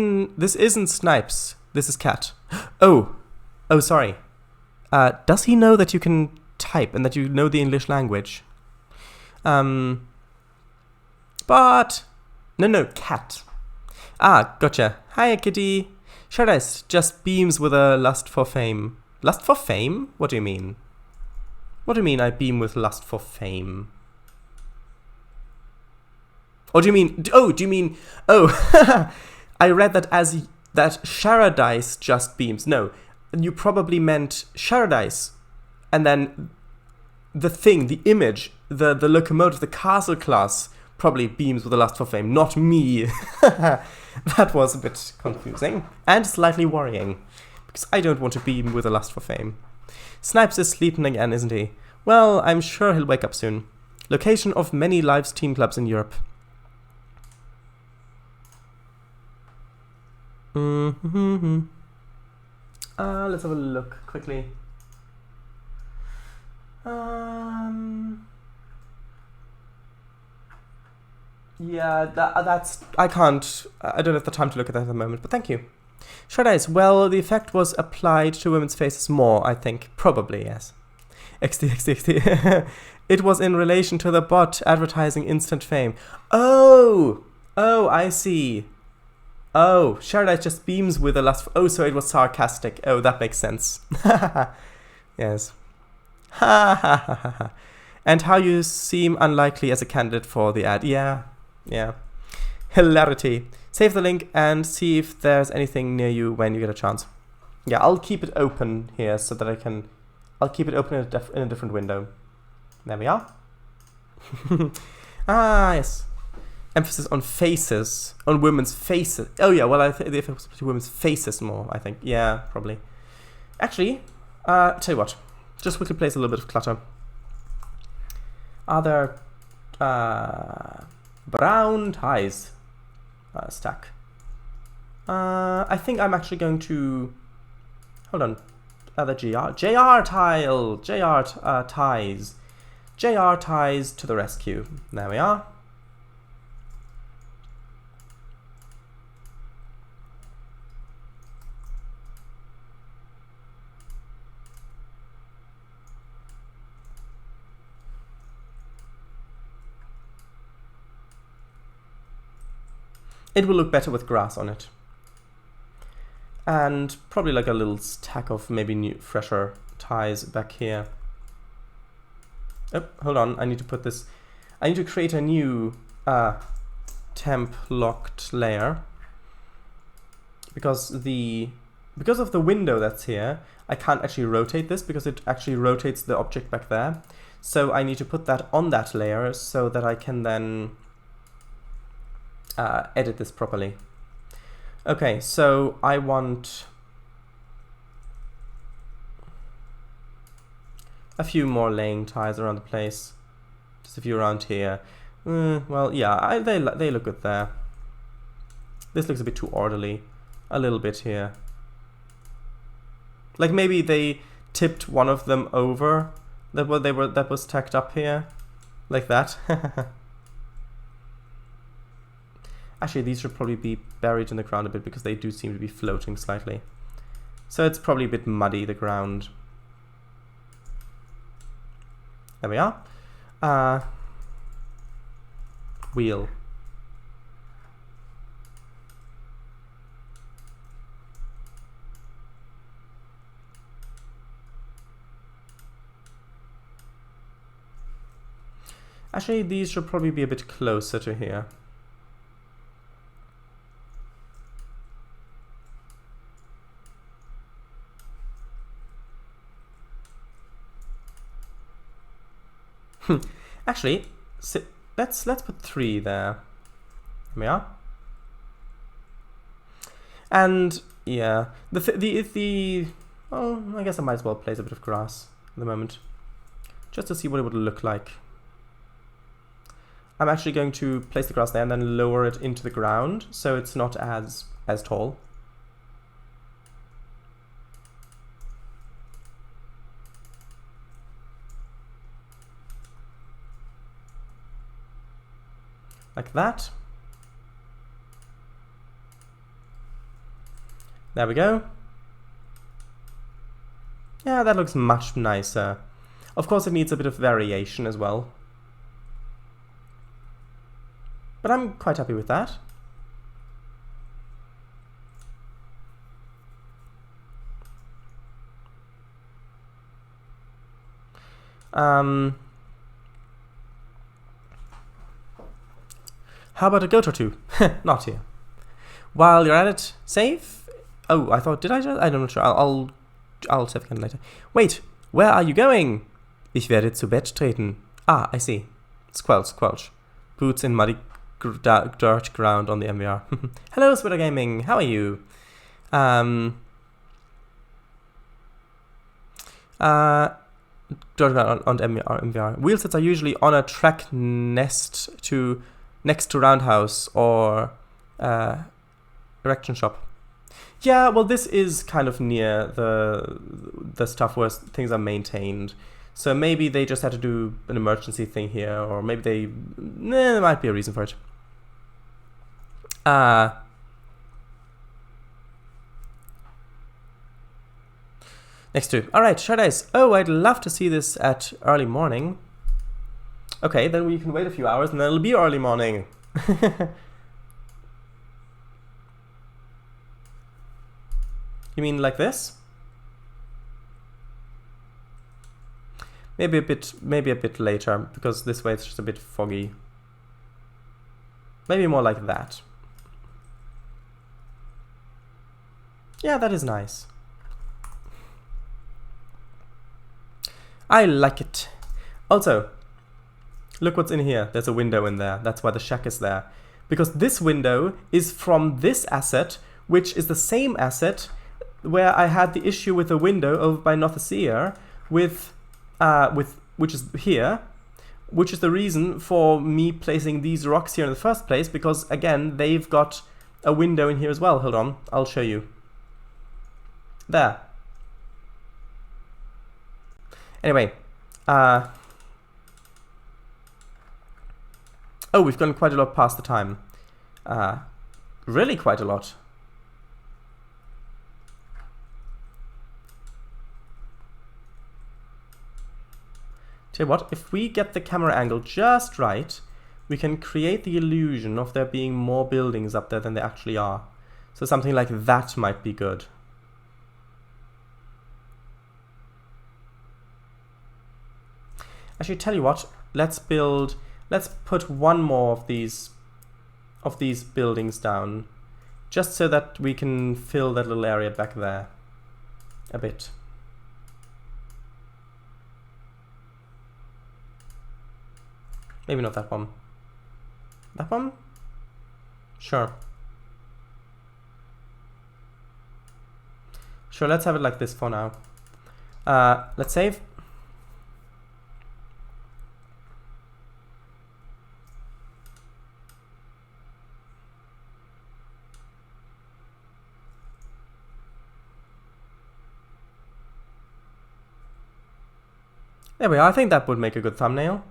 isn't Snipes. This is Cat. Oh, sorry. Does he know that you can type and that you know the English language? But no, Cat. Ah, gotcha. Hi, kitty. Sharday's just beams with a lust for fame. Lust for fame? What do you mean? What do you mean I beam with lust for fame? Or do you mean... Oh, I read that as... that Sharday's just beams. No, you probably meant Sharday's. And then the thing, the image, the locomotive, the castle class probably beams with a lust for fame, not me. That was a bit confusing and slightly worrying, because I don't want to beam with a lust for fame. Snipes is sleeping again, isn't he? Well, I'm sure he'll wake up soon. Location of many live team clubs in Europe. Let's have a look quickly. Yeah, that's... I don't have the time to look at that at the moment, but thank you. Sharday's, well, the effect was applied to women's faces more, I think. Probably, yes. XD. It was in relation to the bot advertising instant fame. Oh, I see. Oh, Sharday's just beams with a lust for... Oh, so it was sarcastic. Oh, that makes sense. Yes. And how you seem unlikely as a candidate for the ad. Yeah. Hilarity. Save the link and see if there's anything near you when you get a chance. Yeah, I'll keep it open here so that I can... I'll keep it open in a different window. There we are. Yes. Emphasis on faces. On women's faces. Oh yeah, well, the emphasis on women's faces more, I think. Yeah, probably. Actually, tell you what. Just quickly place a little bit of clutter. Are there brown ties stack? I think I'm actually going to... Hold on. The JR tile. JR ties. JR ties to the rescue. There we are. It will look better with grass on it. And probably like a little stack of maybe new, fresher ties back here. Oh, hold on, I need to put this... I need to create a new temp locked layer. because of the window that's here, I can't actually rotate this because it actually rotates the object back there. So I need to put that on that layer so that I can then edit this properly. Okay, so I want a few more laying tiles around the place. Just a few around here. Well, yeah, they look good there. This looks a bit too orderly. A little bit here. Like maybe they tipped one of them over. That was tacked up here, like that. Actually, these should probably be buried in the ground a bit because they do seem to be floating slightly. So it's probably a bit muddy, the ground. There we are. Wheel. Actually, these should probably be a bit closer to here. Actually, let's put 3 there. Here we are. And yeah, oh, I guess I might as well place a bit of grass at the moment, just to see what it would look like. I'm actually going to place the grass there and then lower it into the ground so it's not as tall. Like that. There we go. Yeah, that looks much nicer. Of course, it needs a bit of variation as well. But I'm quite happy with that. How about a goat or two? Not here. While you're at it, save. Oh, I thought, did I just? I'm not sure. I'll save again later. Wait, where are you going? Ich werde zu Bett treten. Ah, I see. Squelch. Boots in muddy dirt ground on the MVR. Hello, Switter Gaming. How are you? Dirt ground on MVR. Wheelsets are usually on a track next to Roundhouse or Erection Shop. Yeah, well, this is kind of near the stuff where things are maintained. So maybe they just had to do an emergency thing here, or maybe there might be a reason for it. Next to. Alright, Shy Dice. Oh, I'd love to see this at early morning. Okay, then we can wait a few hours and then it'll be early morning. You mean like this? Maybe a bit later, because this way it's just a bit foggy. Maybe more like that. Yeah, that is nice. I like it. Also, look what's in here. There's a window in there. That's why the shack is there. Because this window is from this asset, which is the same asset where I had the issue with the window over by Northasia which is here, which is the reason for me placing these rocks here in the first place, because again, they've got a window in here as well. Hold on, I'll show you. There. Anyway, oh, we've gone quite a lot past the time. Really quite a lot. Tell you what, if we get the camera angle just right, we can create the illusion of there being more buildings up there than there actually are. So something like that might be good. Actually, tell you what, let's put one more of these buildings down, just so that we can fill that little area back there a bit. Maybe not that one. That one? Sure. Sure, let's have it like this for now. Let's save. There we are. I think that would make a good thumbnail.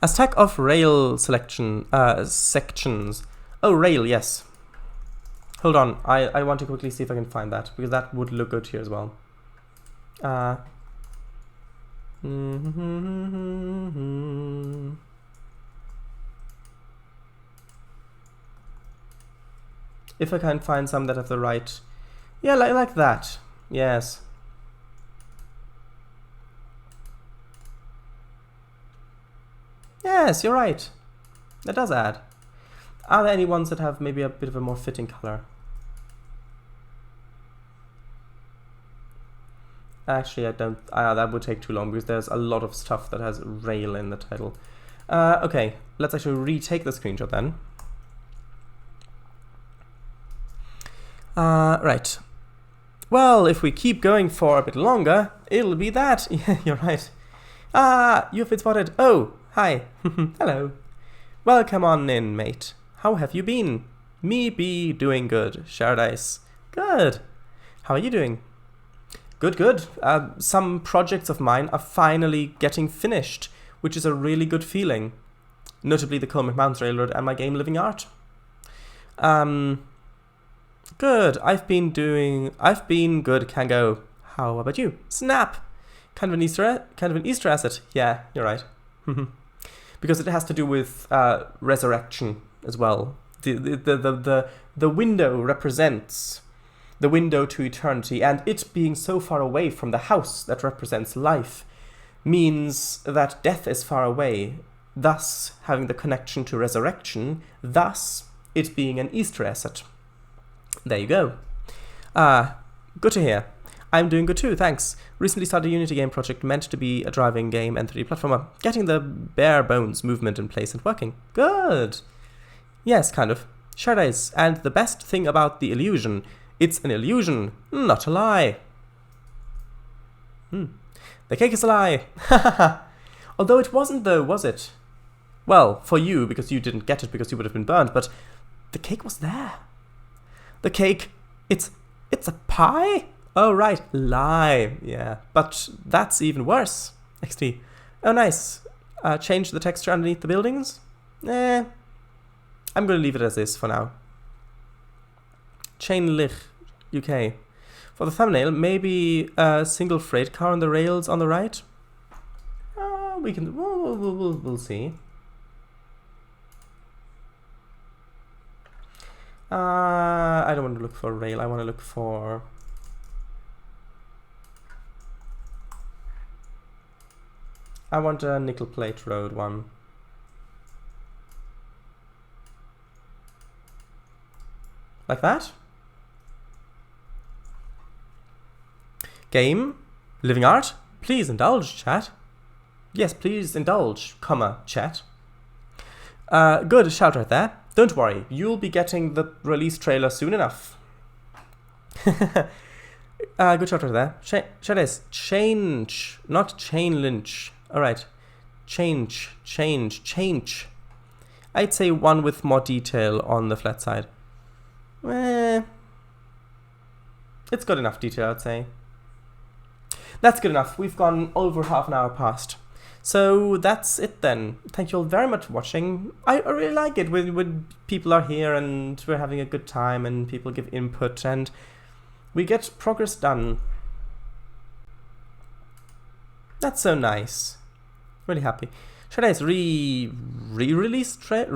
A stack of rail sections. Oh, rail, yes. Hold on, I want to quickly see if I can find that, because that would look good here as well. If I can find some that have the right... Yeah, like that. Yes. Yes, you're right. That does add. Are there any ones that have maybe a bit of a more fitting color? Actually, I don't... that would take too long because there's a lot of stuff that has rail in the title. Okay, let's actually retake the screenshot then. Right. Well, if we keep going for a bit longer, it'll be that. Yeah, you're right. You've been spotted. Oh, hi. Hello. Welcome on in, mate. How have you been? Me be doing good. Shared ice. Good. How are you doing? Good, good. Some projects of mine are finally getting finished, which is a really good feeling. Notably the Coleman Mountains Railroad and my game Living Art. Good. I've been good, can go. How about you? Snap. Kind of an Easter asset. Yeah, you're right. Because it has to do with resurrection as well. The window represents the window to eternity, and it being so far away from the house that represents life means that death is far away, thus having the connection to resurrection, thus it being an Easter asset. There you go. Good to hear. I'm doing good too, thanks. Recently started a Unity game project meant to be a driving game and 3D platformer. Getting the bare bones movement in place and working. Good. Yes, kind of. Sure is. And the best thing about the illusion, it's an illusion, not a lie. The cake is a lie. Although it wasn't though, was it? Well, for you, because you didn't get it because you would have been burned, but the cake was there. The cake, it's a pie? Oh, right, lie. Yeah, but that's even worse. XD. Oh, nice. Change the texture underneath the buildings? I'm going to leave it as is for now. Chainlich, UK. For the thumbnail, maybe a single freight car on the rails on the right? We'll see. I don't want to look for rail, I want to look for... I want a nickel plate road one. Like that? Game? Living Art? Please indulge, chat. Yes, please indulge, comma, chat. Good, shout right there. Don't worry, you'll be getting the release trailer soon enough. Good shot right there. Shout is change, not chain lynch. Alright. Change. I'd say one with more detail on the flat side. It's good enough detail, I'd say. That's good enough. We've gone over half an hour past. So that's it then. Thank you all very much for watching. I really like it when people are here and we're having a good time and people give input and we get progress done. That's so nice. Really happy. Should I release trailer?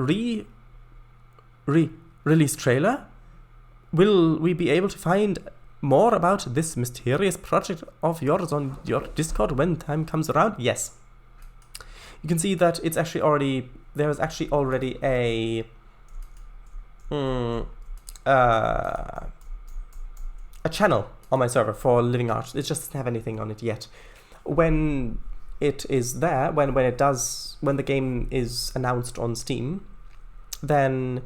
Will we be able to find more about this mysterious project of yours on your Discord when time comes around? Yes. you can see that it's actually already, there's actually already a channel on my server for Living Art. It just doesn't have anything on it yet. When it is there, when the game is announced on Steam, then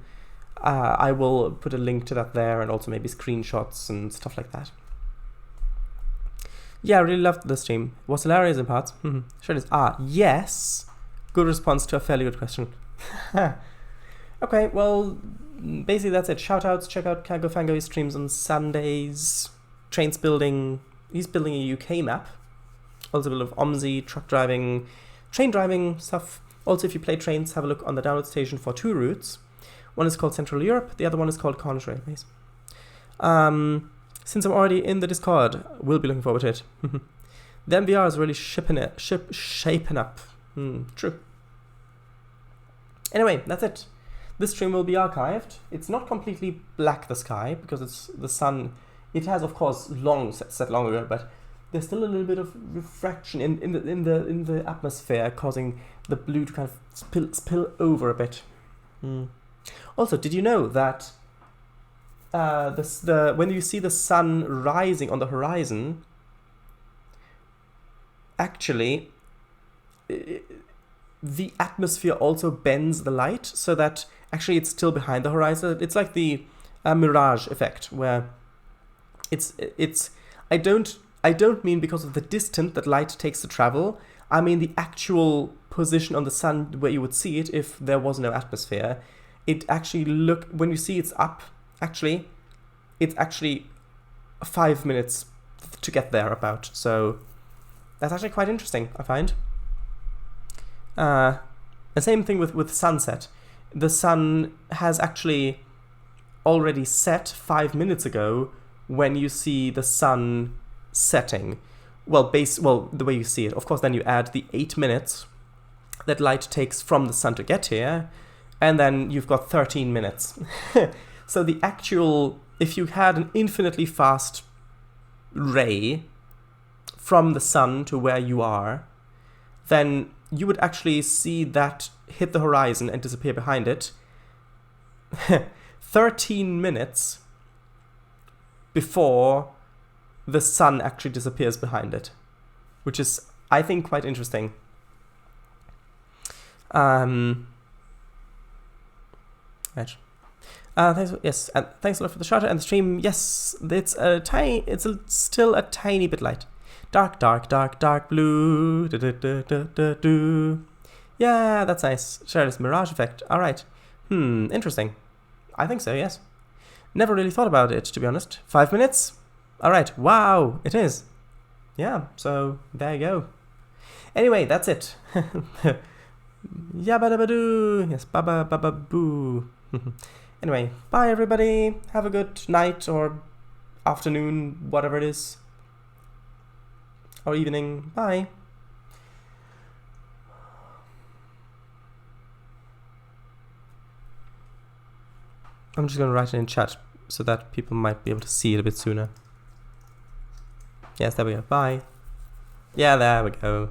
I will put a link to that there, and also maybe screenshots and stuff like that. Yeah, I really loved the stream. Was hilarious in parts. Sure it is. Yes. Good response to a fairly good question. Okay, well, basically that's it. Shoutouts, check out Kango Fango. He streams on Sundays. Trainz building, he's building a UK map. Also a bit of OMSI, truck driving, train driving stuff. Also, if you play Trainz, have a look on the download station for 2 routes. One is called Central Europe, the other one is called Cornish Railways. Since I'm already in the Discord, we'll be looking forward to it. The MVR is really shaping up. True. Anyway, that's it. This stream will be archived. It's not completely black, the sky, because it's the sun. It has, of course, set long ago, but there's still a little bit of refraction in the atmosphere, causing the blue to kind of spill over a bit. Also, did you know that when you see the sun rising on the horizon, actually the atmosphere also bends the light so that actually it's still behind the horizon. It's like the mirage effect, where I don't mean because of the distance that light takes to travel. I mean the actual position on the sun where you would see it if there was no atmosphere. It actually when you see it's up, actually, it's actually 5 minutes to get there about. So that's actually quite interesting, I find. The same thing with sunset. The sun has actually already set 5 minutes ago when you see the sun setting. Well, the way you see it. Of course, then you add the 8 minutes that light takes from the sun to get here, and then you've got 13 minutes. So the actual, if you had an infinitely fast ray from the sun to where you are, then you would actually see that hit the horizon and disappear behind it 13 minutes before the sun actually disappears behind it, which is, I think, quite interesting. Right. Thanks a lot for the shout out and the stream. Yes, it's still a tiny bit light. Dark blue. Yeah, that's nice. Sure, it's mirage effect. All right. Interesting. I think so. Yes. Never really thought about it, to be honest. 5 minutes. All right. Wow, it is. Yeah. So there you go. Anyway, that's it. Yabba-dabba-doo. Yes. Baba-baba-boo. Anyway, bye everybody. Have a good night or afternoon, whatever it is. Or evening. Bye. I'm just going to write it in chat so that people might be able to see it a bit sooner. Yes, there we go. Bye. Yeah, there we go.